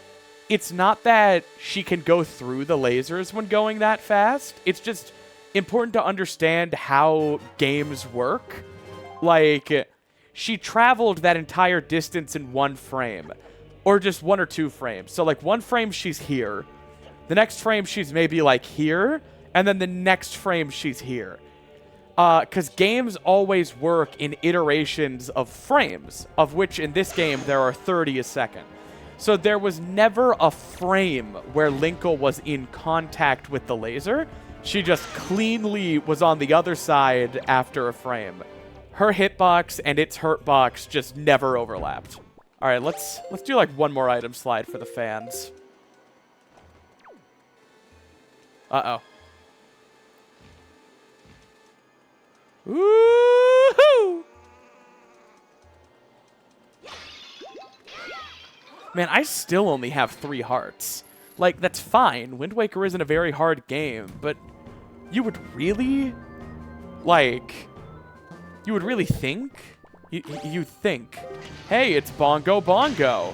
she can go through the lasers when going that fast. It's just important to understand how games work. Like, she traveled that entire distance in one frame, or just 1 or 2 frames. So, like, one frame she's here, the next frame she's maybe, like, here, and then the next frame she's here. Because games always work in iterations of frames, of which in this game there are 30 a second. So there was never a frame where Linkle was in contact with the laser. She just cleanly was on the other side after a frame. Her hitbox and its hurtbox just never overlapped. All right, let's do like one more item slide for the fans. Uh-oh. Woo-hoo! Man, I still only have 3 hearts. Like, that's fine. Wind Waker isn't a very hard game, but you would really, like, you would really think? You think, hey, it's Bongo Bongo,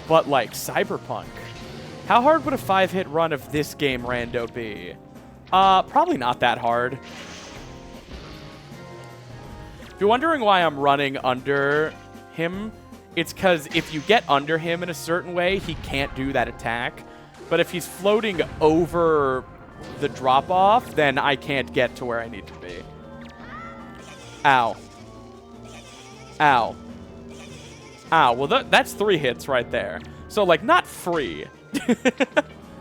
but like Cyberpunk. How hard would a 5-hit run of this game rando be? Probably not that hard. If you're wondering why I'm running under him, it's because if you get under him in a certain way, he can't do that attack. But if he's floating over the drop-off, then I can't get to where I need to be. Ow. Ow. Ow. Well, that's 3 hits right there. So, like, not free.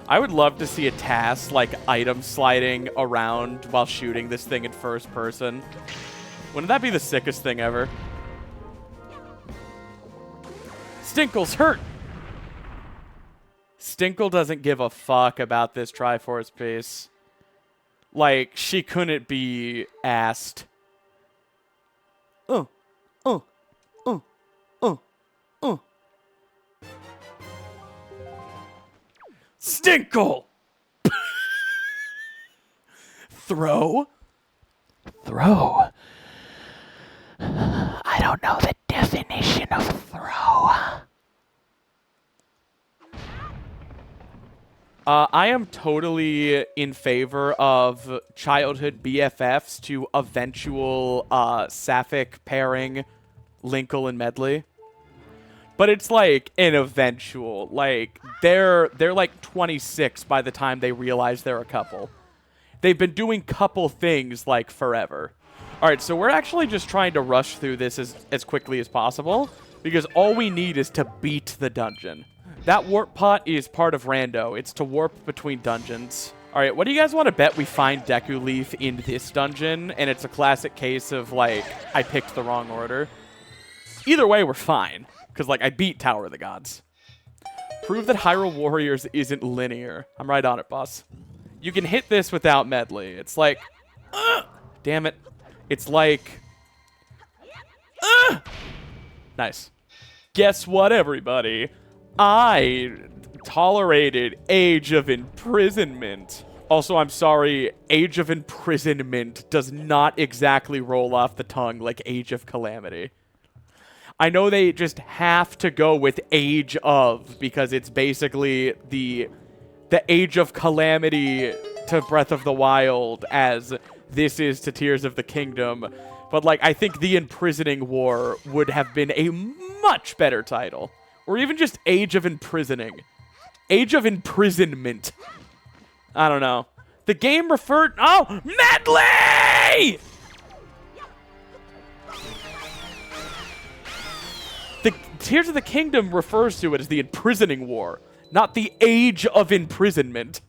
I would love to see a task, like, item sliding around while shooting this thing in first person. Wouldn't that be the sickest thing ever? Stinkle's hurt! Stinkle doesn't give a fuck about this Triforce piece. Like, she couldn't be asked. Stinkle! Throw? Throw? I don't know the definition of throw. I am totally in favor of childhood BFFs to eventual sapphic pairing Linkle and Medley. But it's like an eventual. Like, they're like 26 by the time they realize they're a couple. They've been doing couple things like forever. All right, so we're actually just trying to rush through this as quickly as possible because all we need is to beat the dungeon. That warp pot is part of Rando. It's to warp between dungeons. All right, what do you guys want to bet we find Deku Leaf in this dungeon? And it's a classic case of, like, I picked the wrong order. Either way, we're fine. Because, like, I beat Tower of the Gods. Prove that Hyrule Warriors isn't linear. I'm right on it, boss. You can hit this without Medley. It's like, damn it. It's like, nice. Guess what, everybody? I tolerated Age of Imprisonment. Also, I'm sorry, Age of Imprisonment does not exactly roll off the tongue like Age of Calamity. I know they just have to go with Age of because it's basically the Age of Calamity to Breath of the Wild as this is to Tears of the Kingdom. But, like, I think The Imprisoning War would have been a much better title. Or even just Age of Imprisoning. Age of Imprisonment. I don't know. The game referred... Oh! Medley! The Tears of the Kingdom refers to it as the Imprisoning War, not the Age of Imprisonment.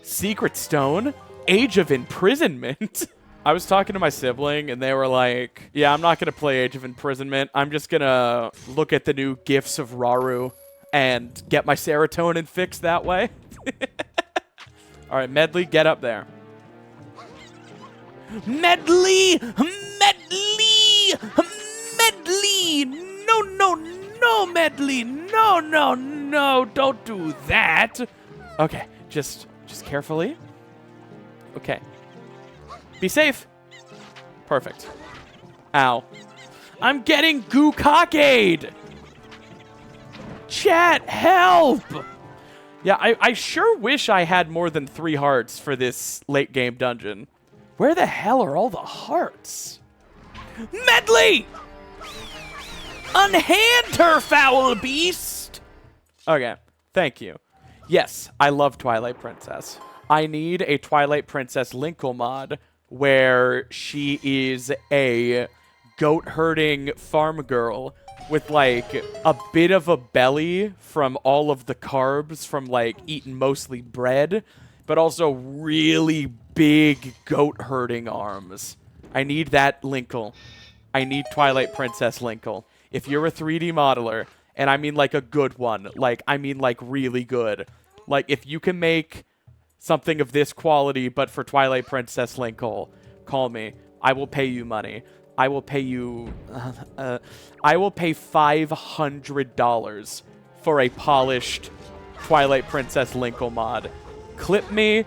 Secret Stone? Age of Imprisonment? I was talking to my sibling, and they were like, yeah, I'm not going to play Age of Imprisonment. I'm just going to look at the new gifs of Raru and get my serotonin fixed that way. All right, Medley, get up there. Medley! Medley! Medley! No, no, no, Medley! No, no, no, don't do that! Okay, just carefully. Okay. Be safe. Perfect. Ow. I'm getting goo-cockade! Chat, help! Yeah, I sure wish I had more than 3 hearts for this late-game dungeon. Where the hell are all the hearts? Medley! Unhand her, foul beast! Okay, thank you. Yes, I love Twilight Princess. I need a Twilight Princess Linkle mod where she is a goat herding farm girl with like a bit of a belly from all of the carbs from like eating mostly bread, but also really big goat herding arms. I need that Linkle. I need Twilight Princess Linkle. If you're a 3D modeler, and I mean like a good one, like I mean like really good, like if you can make something of this quality but for Twilight Princess Linkle, call me. I will pay you money. I will pay you I will pay $500 for a polished Twilight Princess Linkle mod. Clip me,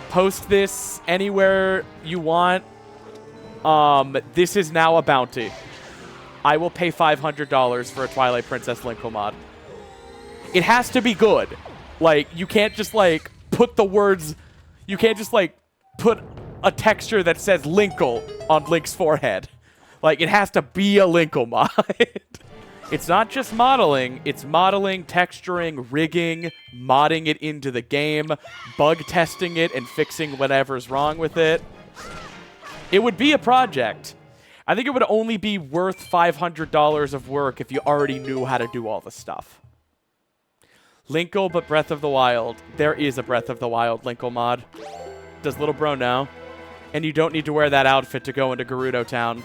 post this anywhere you want. This is now a bounty. I will pay $500 for a Twilight Princess Linkle mod. It has to be good. Like, you can't just, like, put the words... You can't just, like, put a texture that says Linkle on Link's forehead. Like, it has to be a Linkle mod. It's not just modeling. It's modeling, texturing, rigging, modding it into the game, bug testing it, and fixing whatever's wrong with it. It would be a project. I think it would only be worth $500 of work if you already knew how to do all the stuff. Linkle, but Breath of the Wild. There is a Breath of the Wild Linkle mod. Does little bro know? And you don't need to wear that outfit to go into Gerudo Town.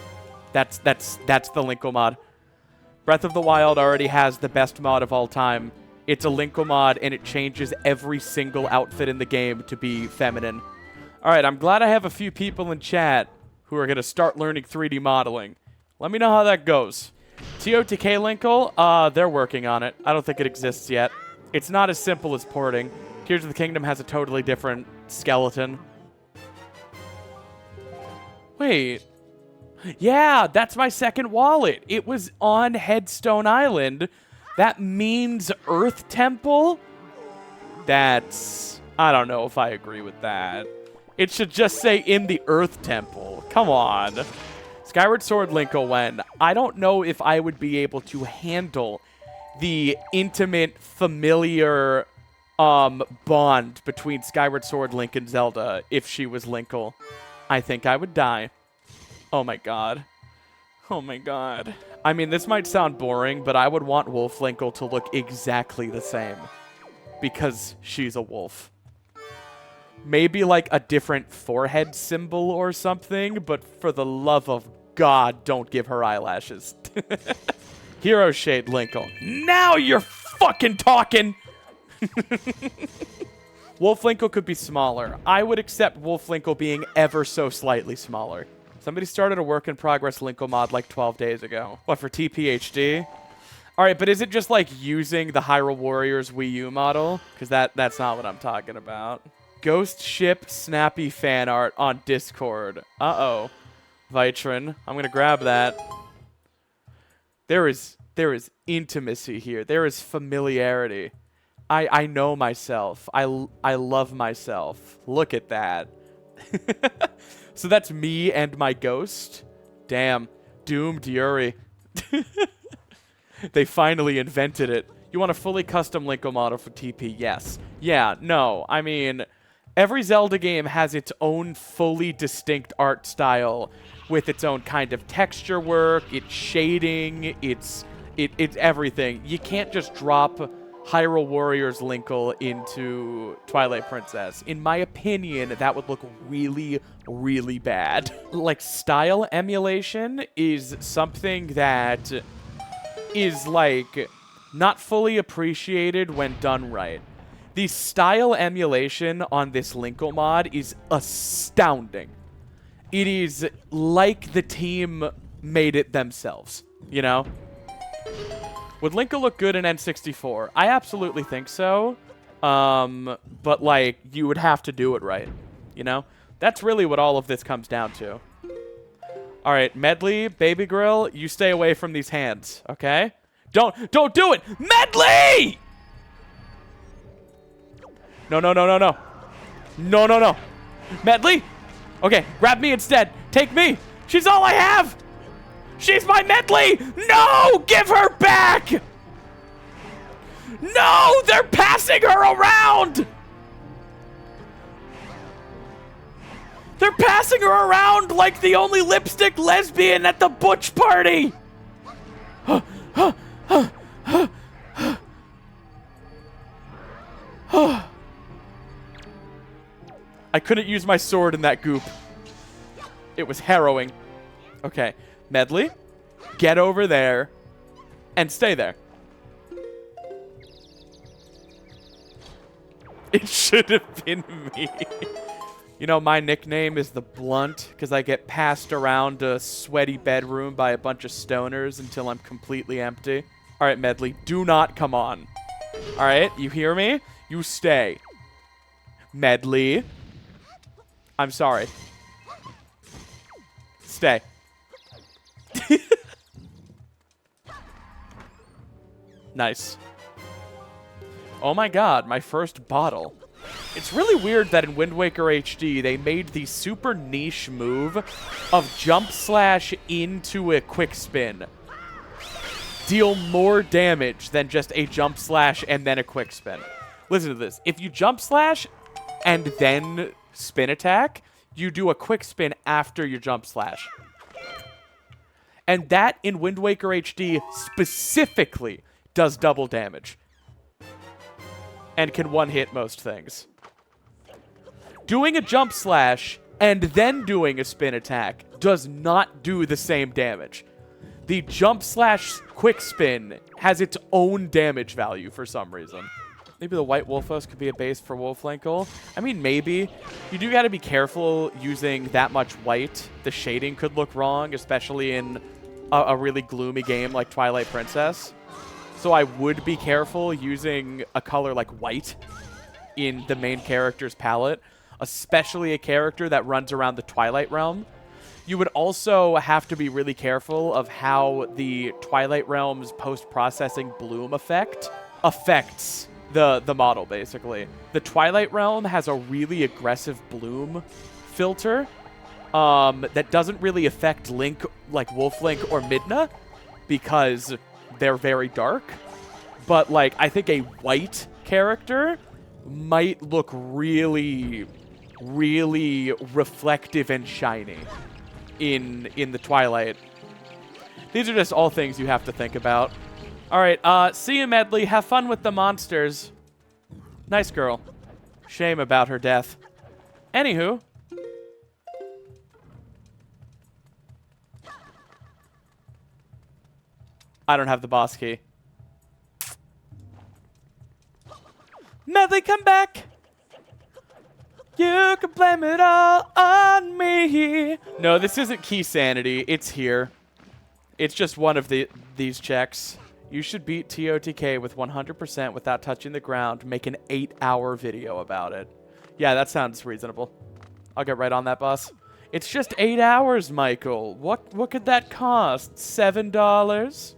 That's the Linkle mod. Breath of the Wild already has the best mod of all time. It's a Linkle mod, and it changes every single outfit in the game to be feminine. All right, I'm glad I have a few people in chat who are going to start learning 3D modeling. Let me know how that goes. TOTK Linkle, they're working on it. I don't think it exists yet. It's not as simple as porting. Tears of the Kingdom has a totally different skeleton. Wait. Yeah, that's my second wallet. It was on Headstone Island. That means Earth Temple? That's... I don't know if I agree with that. It should just say in the Earth Temple. Come on. Skyward Sword Linkle when I don't know if I would be able to handle the intimate, familiar bond between Skyward Sword Link and Zelda if she was Linkle. I think I would die. Oh my god. Oh my god. I mean, this might sound boring, but I would want Wolf Linkle to look exactly the same. Because she's a wolf. Maybe like a different forehead symbol or something, but for the love of God, don't give her eyelashes. Hero Shade Linkle. Now you're fucking talking! Wolf Linkle could be smaller. I would accept Wolf Linkle being ever so slightly smaller. Somebody started a work-in-progress Linkle mod like 12 days ago. What, for TPHD? Alright, but is it just like using the Hyrule Warriors Wii U model? Because that's not what I'm talking about. Ghost Ship Snappy fan art on Discord. Uh-oh. Vitrin. I'm going to grab that. There is intimacy here. There is familiarity. I know myself. I love myself. Look at that. So that's me and my ghost. Damn. Doomed Yuri. They finally invented it. You want a fully custom Linkle model for TP? Yes. Yeah, no. I mean, every Zelda game has its own fully distinct art style with its own kind of texture work, its shading, it's everything. You can't just drop Hyrule Warriors Linkle into Twilight Princess. In my opinion, that would look really, really bad. Like, style emulation is something that is, like, not fully appreciated when done right. The style emulation on this Linkle mod is astounding. It is like the team made it themselves, you know? Would Linkle look good in N64? I absolutely think so. But, like, you would have to do it right, you know? That's really what all of this comes down to. All right, Medley, Baby Grill, you stay away from these hands, okay? Don't do it! Medley! No. No. Medley? Okay, grab me instead. Take me. She's all I have. She's my Medley. No, give her back. No, they're passing her around. They're passing following her around like the only lipstick lesbian at the butch party. I couldn't use my sword in that goop. It was harrowing. Okay, Medley, get over there and stay there. It should have been me. You know, my nickname is the Blunt because I get passed around a sweaty bedroom by a bunch of stoners until I'm completely empty. All right, Medley, do not come on. All right, you hear me? You stay. Medley. I'm sorry. Stay. Nice. Oh my god, my first bottle. It's really weird that in Wind Waker HD, they made the super niche move of jump slash into a quick spin deal more damage than just a jump slash and then a quick spin. Listen to this. If you jump slash and then spin attack, you do a quick spin after your jump slash. And that in Wind Waker HD specifically does double damage. And can one-hit most things. Doing a jump slash and then doing a spin attack does not do the same damage. The jump slash quick spin has its own damage value for some reason. Maybe the white Wolfos could be a base for Wolf Linkle. I mean, maybe. You do got to be careful using that much white. The shading could look wrong, especially in a really gloomy game like Twilight Princess. So I would be careful using a color like white in the main character's palette, especially a character that runs around the Twilight Realm. You would also have to be really careful of how the Twilight Realm's post-processing bloom effect affects the model, basically. The Twilight Realm has a really aggressive bloom filter that doesn't really affect Link, like Wolf Link or Midna, because they're very dark. But, like, I think a white character might look really, really reflective and shiny in the Twilight. These are just all things you have to think about. All right, see you, Medley. Have fun with the monsters. Nice girl. Shame about her death. Anywho. I don't have the boss key. Medley, come back. You can blame it all on me. No, this isn't key sanity. It's here. It's just one of these checks. You should beat TOTK with 100% without touching the ground. Make an 8-hour video about it. Yeah, that sounds reasonable. I'll get right on that, boss. It's just 8 hours, Michael. What could that cost? $7?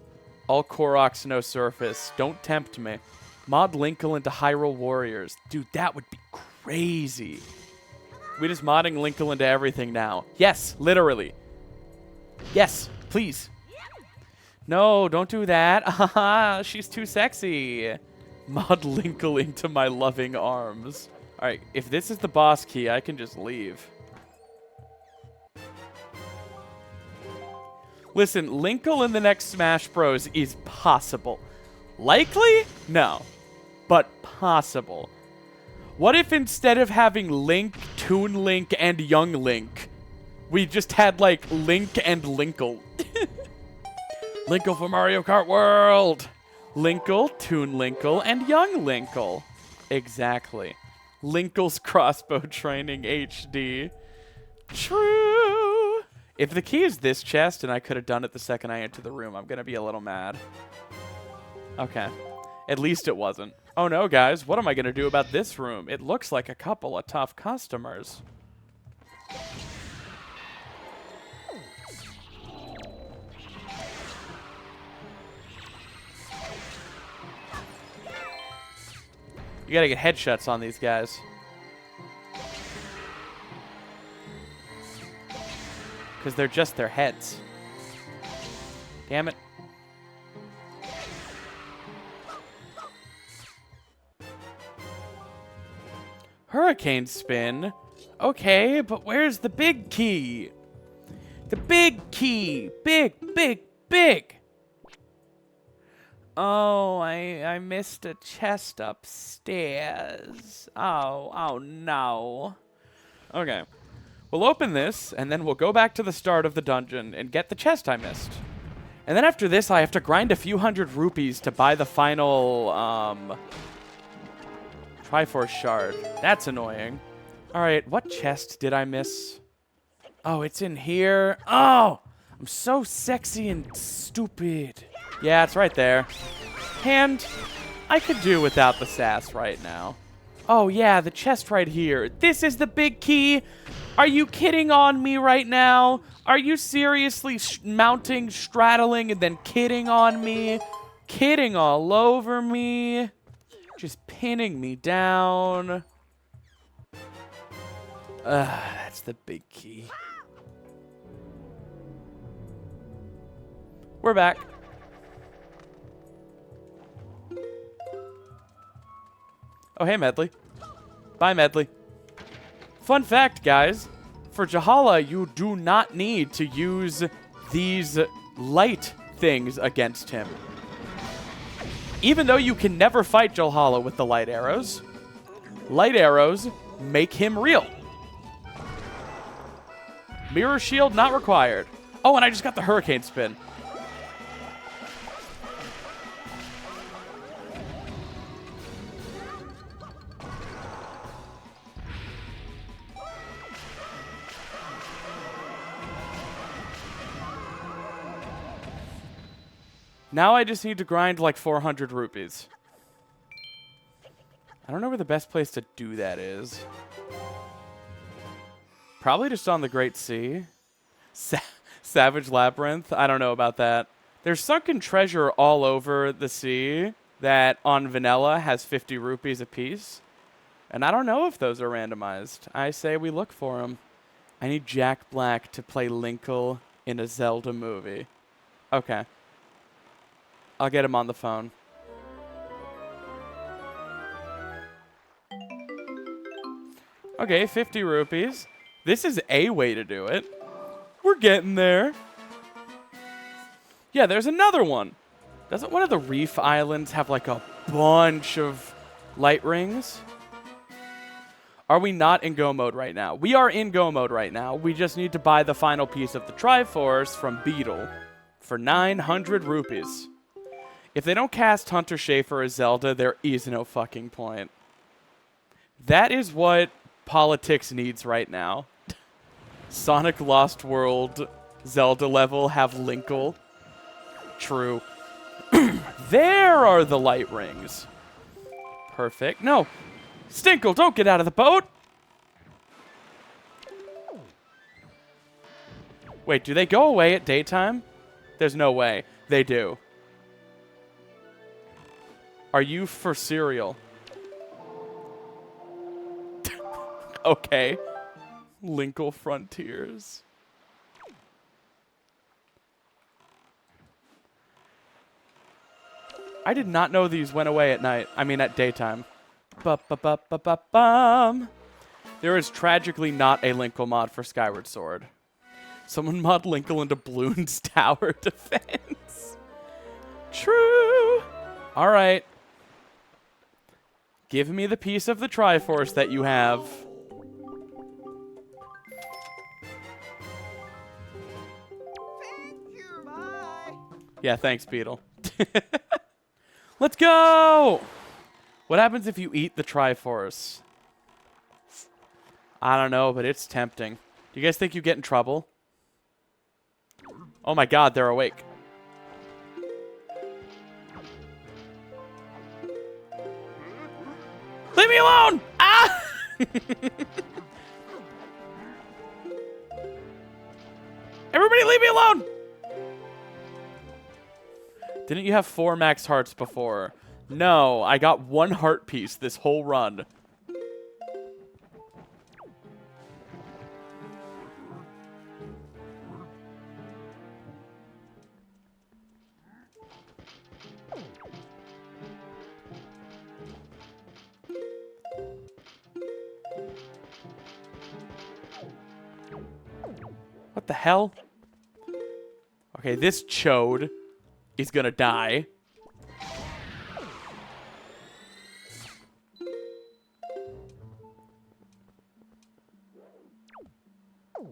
All Koroks, no surface. Don't tempt me. Mod Linkle into Hyrule Warriors. Dude, that would be crazy. We're just modding Linkle into everything now. Yes, literally. Yes, please. No, don't do that. Haha, she's too sexy. Mod Linkle into my loving arms. Alright, if this is the boss key, I can just leave. Listen, Linkle in the next Smash Bros. Is possible. Likely? No. But possible. What if instead of having Link, Toon Link, and Young Link, we just had, like, Link and Linkle? Linkle for Mario Kart World! Linkle, Toon Linkle, and Young Linkle. Exactly. Linkle's Crossbow Training HD. True! If the key is this chest and I could have done it the second I enter the room, I'm going to be a little mad. Okay. At least it wasn't. Oh no, guys. What am I going to do about this room? It looks like a couple of tough customers. You got to get headshots on these guys. Because they're just their heads. Damn it. Hurricane spin? Okay, but where's the big key? The big key! Big, big, big! Oh, I missed a chest upstairs. Oh no. Okay. We'll open this, and then we'll go back to the start of the dungeon and get the chest I missed. And then after this, I have to grind a few hundred rupees to buy the final, Triforce shard. That's annoying. Alright, what chest did I miss? Oh, it's in here. Oh! I'm so sexy and stupid. Yeah, it's right there. And I could do without the sass right now. Oh, yeah, the chest right here. This is the big key. Are you kidding on me right now? Are you seriously mounting, straddling, and then kidding on me? Kidding all over me? Just pinning me down. That's the big key. We're back. Oh, hey, Medley. Bye, Medley. Fun fact, guys. For Jahala, you do not need to use these light things against him. Even though you can never fight Jahala with the light arrows make him real. Mirror shield not required. Oh, and I just got the hurricane spin. Now I just need to grind like 400 rupees. I don't know where the best place to do that is. Probably just on the Great Sea. Savage Labyrinth? I don't know about that. There's sunken treasure all over the sea that on vanilla has 50 rupees apiece. And I don't know if those are randomized. I say we look for them. I need Jack Black to play Linkle in a Zelda movie. Okay. I'll get him on the phone. Okay, 50 rupees. This is a way to do it. We're getting there. Yeah, there's another one. Doesn't one of the Reef Islands have like a bunch of light rings? Are we not in Go mode right now? We are in Go mode right now. We just need to buy the final piece of the Triforce from Beetle for 900 rupees. If they don't cast Hunter Schafer as Zelda, there is no fucking point. That is what politics needs right now. Sonic Lost World Zelda level have Linkle. True. There are the light rings. Perfect. No. Stinkle, don't get out of the boat. Wait, do they go away at daytime? There's no way. They do. Are you for cereal? Okay. Linkle Frontiers. I did not know these went away at night. I mean, at daytime. Ba-ba-ba-ba-ba-bum. There is tragically not a Linkle mod for Skyward Sword. Someone mod Linkle into Bloons Tower Defense. True. All right. Give me the piece of the Triforce that you have. Thank you, bye. Yeah, thanks, Beetle. Let's go! What happens if you eat the Triforce? I don't know, but it's tempting. Do you guys think you get in trouble? Oh my god, they're awake. Leave me alone! Ah! Everybody leave me alone! Didn't you have 4 max hearts before? No, I got 1 heart piece this whole run. What the hell? Okay, this chode is gonna die.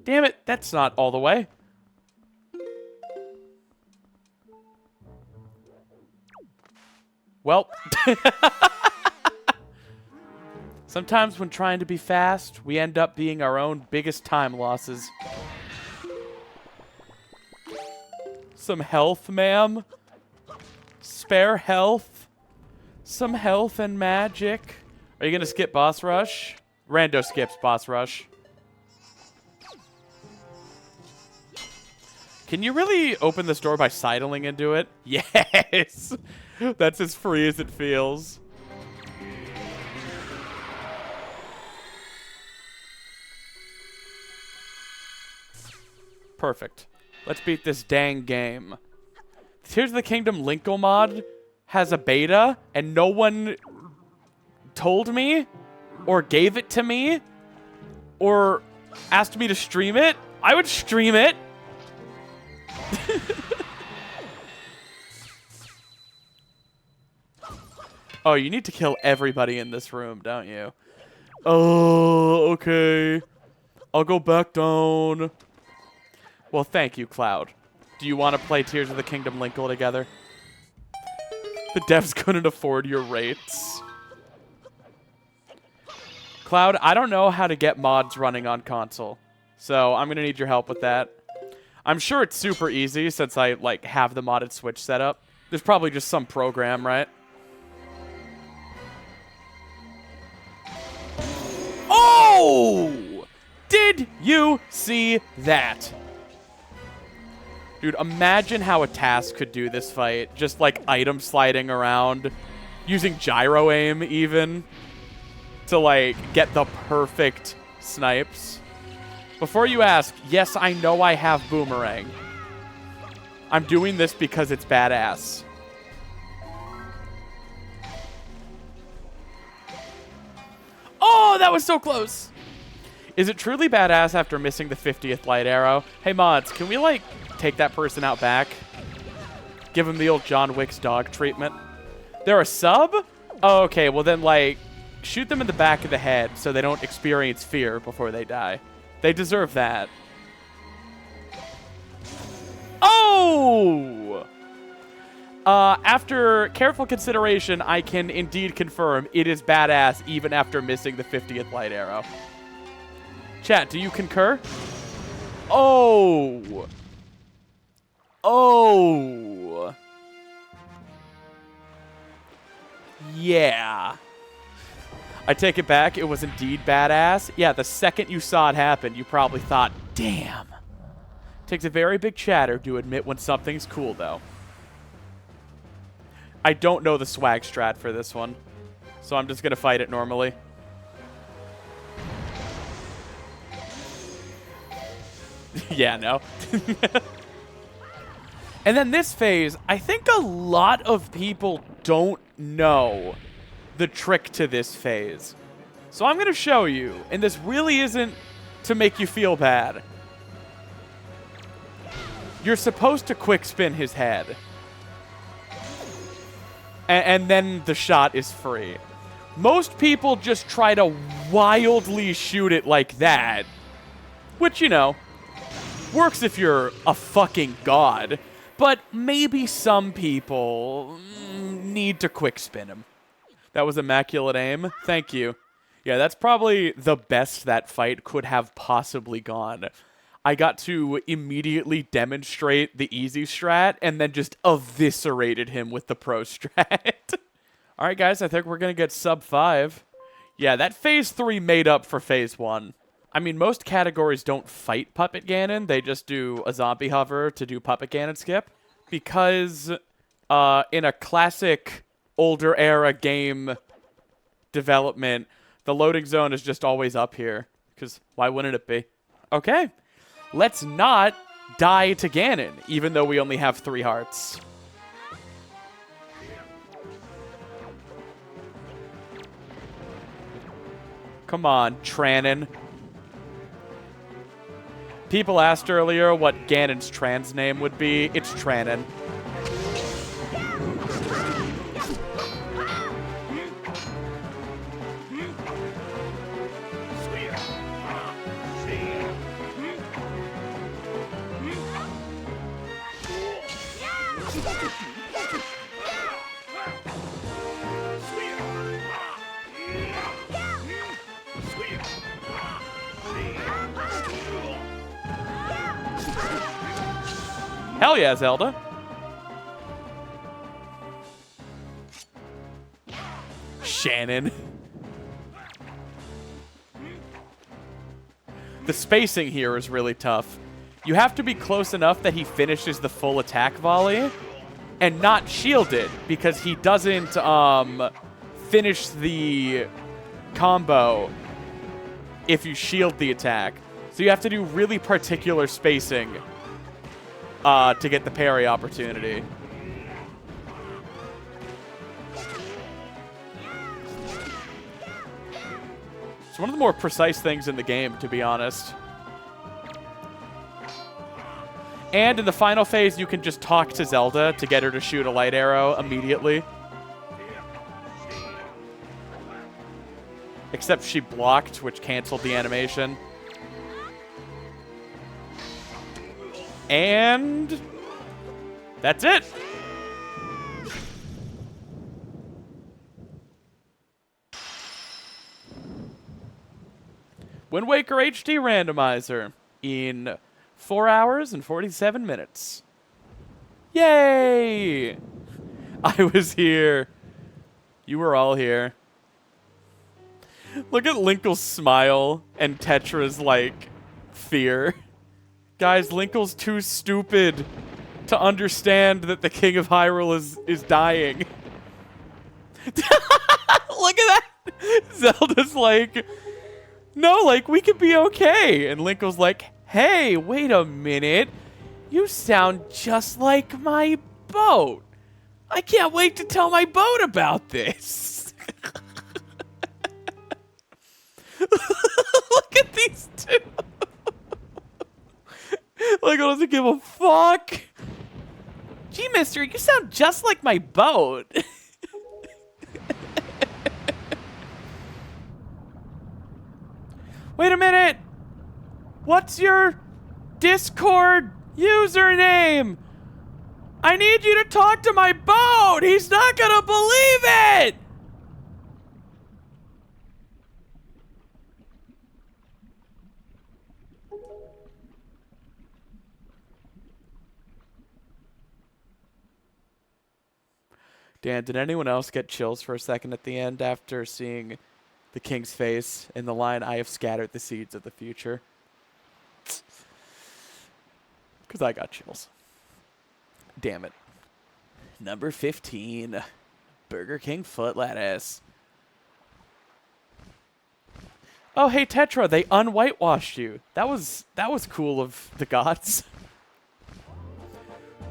Damn it, that's not all the way. Well. Sometimes when trying to be fast, we end up being our own biggest time losses. Some health, ma'am. Spare health. Some health and magic. Are you gonna skip boss rush? Rando skips boss rush. Can you really open this door by sidling into it? Yes! That's as free as it feels. Perfect. Let's beat this dang game. Tears of the Kingdom Linkle mod has a beta, and no one told me, or gave it to me, or asked me to stream it. I would stream it. Oh, you need to kill everybody in this room, don't you? Oh, okay. I'll go back down. Well, thank you, Cloud. Do you want to play Tears of the Kingdom Linkle together? The devs couldn't afford your rates. Cloud, I don't know how to get mods running on console, so I'm going to need your help with that. I'm sure it's super easy since I, like, have the modded Switch set up. There's probably just some program, right? Oh! Did you see that? Dude, imagine how a task could do this fight. Just, like, item sliding around. Using gyro aim, even. To, like, get the perfect snipes. Before you ask, yes, I know I have Boomerang. I'm doing this because it's badass. Oh, that was so close! Is it truly badass after missing the 50th light arrow? Hey, mods, can we, like, take that person out back? Give him the old John Wick's dog treatment. They're a sub? Oh, okay, well then, like, shoot them in the back of the head so they don't experience fear before they die. They deserve that. Oh! After careful consideration, I can indeed confirm it is badass even after missing the 50th light arrow. Chat, do you concur? Oh! Oh! Yeah. I take it back, it was indeed badass. Yeah, the second you saw it happen, you probably thought, damn. Takes a very big chatter to admit when something's cool, though. I don't know the swag strat for this one, so I'm just gonna fight it normally. Yeah, no. And then this phase, I think a lot of people don't know the trick to this phase. So I'm going to show you, and this really isn't to make you feel bad. You're supposed to quick spin his head. And then the shot is free. Most people just try to wildly shoot it like that. Which, you know, works if you're a fucking god. But maybe some people need to quick spin him. That was immaculate aim. Thank you. Yeah, that's probably the best that fight could have possibly gone. I got to immediately demonstrate the easy strat and then just eviscerated him with the pro strat. All right, guys, I think we're going to get sub 5. Yeah, that phase 3 made up for phase 1. I mean, most categories don't fight Puppet Ganon. They just do a zombie hover to do Puppet Ganon skip. Because in a classic older era game development, the loading zone is just always up here. Because why wouldn't it be? Okay. Let's not die to Ganon, even though we only have 3 hearts. Come on, Tranon. People asked earlier what Ganon's trans name would be. It's Tranon. Hell yeah, Zelda. Shannon. The spacing here is really tough. You have to be close enough that he finishes the full attack volley and not shield it, because he doesn't finish the combo if you shield the attack. So you have to do really particular spacing to get the parry opportunity. It's one of the more precise things in the game, to be honest. And in the final phase, you can just talk to Zelda to get her to shoot a light arrow immediately. Except she blocked, which canceled the animation. And that's it. Wind Waker HD Randomizer in 4 hours and 47 minutes. Yay! I was here. You were all here. Look at Linkle's smile and Tetra's, like, fear. Guys, Linkle's too stupid to understand that the King of Hyrule is dying. Look at that! Zelda's like, no, like, we could be okay. And Linkle's like, hey, wait a minute. You sound just like my boat. I can't wait to tell my boat about this. Look at these two. Like, doesn't give a fuck. Gee, mister, you sound just like my boat. Wait a minute. What's your Discord username? I need you to talk to my boat. He's not gonna believe it. Dan, did anyone else get chills for a second at the end after seeing the king's face in the line, I have scattered the seeds of the future? Because I got chills. Damn it. Number 15, Burger King foot lettuce. Oh, hey, Tetra, they unwhitewashed you. That was cool of the gods.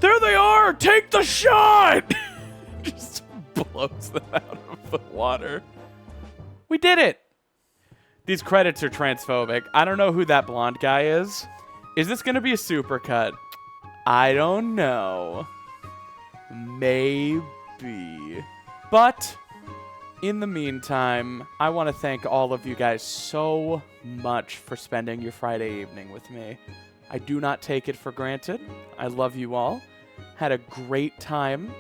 There they are! Take the shot! Just blows them out of the water. We did it! These credits are transphobic. I don't know who that blonde guy is. Is this going to be a supercut? I don't know. Maybe. But in the meantime, I want to thank all of you guys so much for spending your Friday evening with me. I do not take it for granted. I love you all. Had a great time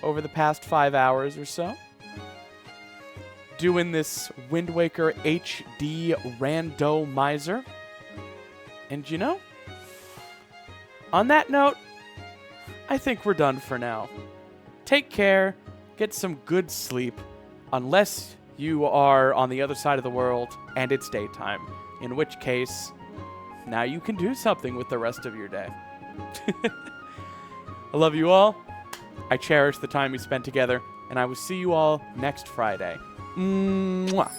over the past 5 hours or so doing this Wind Waker HD Randomizer. And you know, on that note, I think we're done for now. Take care, get some good sleep, unless you are on the other side of the world and it's daytime, in which case, now you can do something with the rest of your day. I love you all. I cherish the time we spent together, and I will see you all next Friday. Mwah.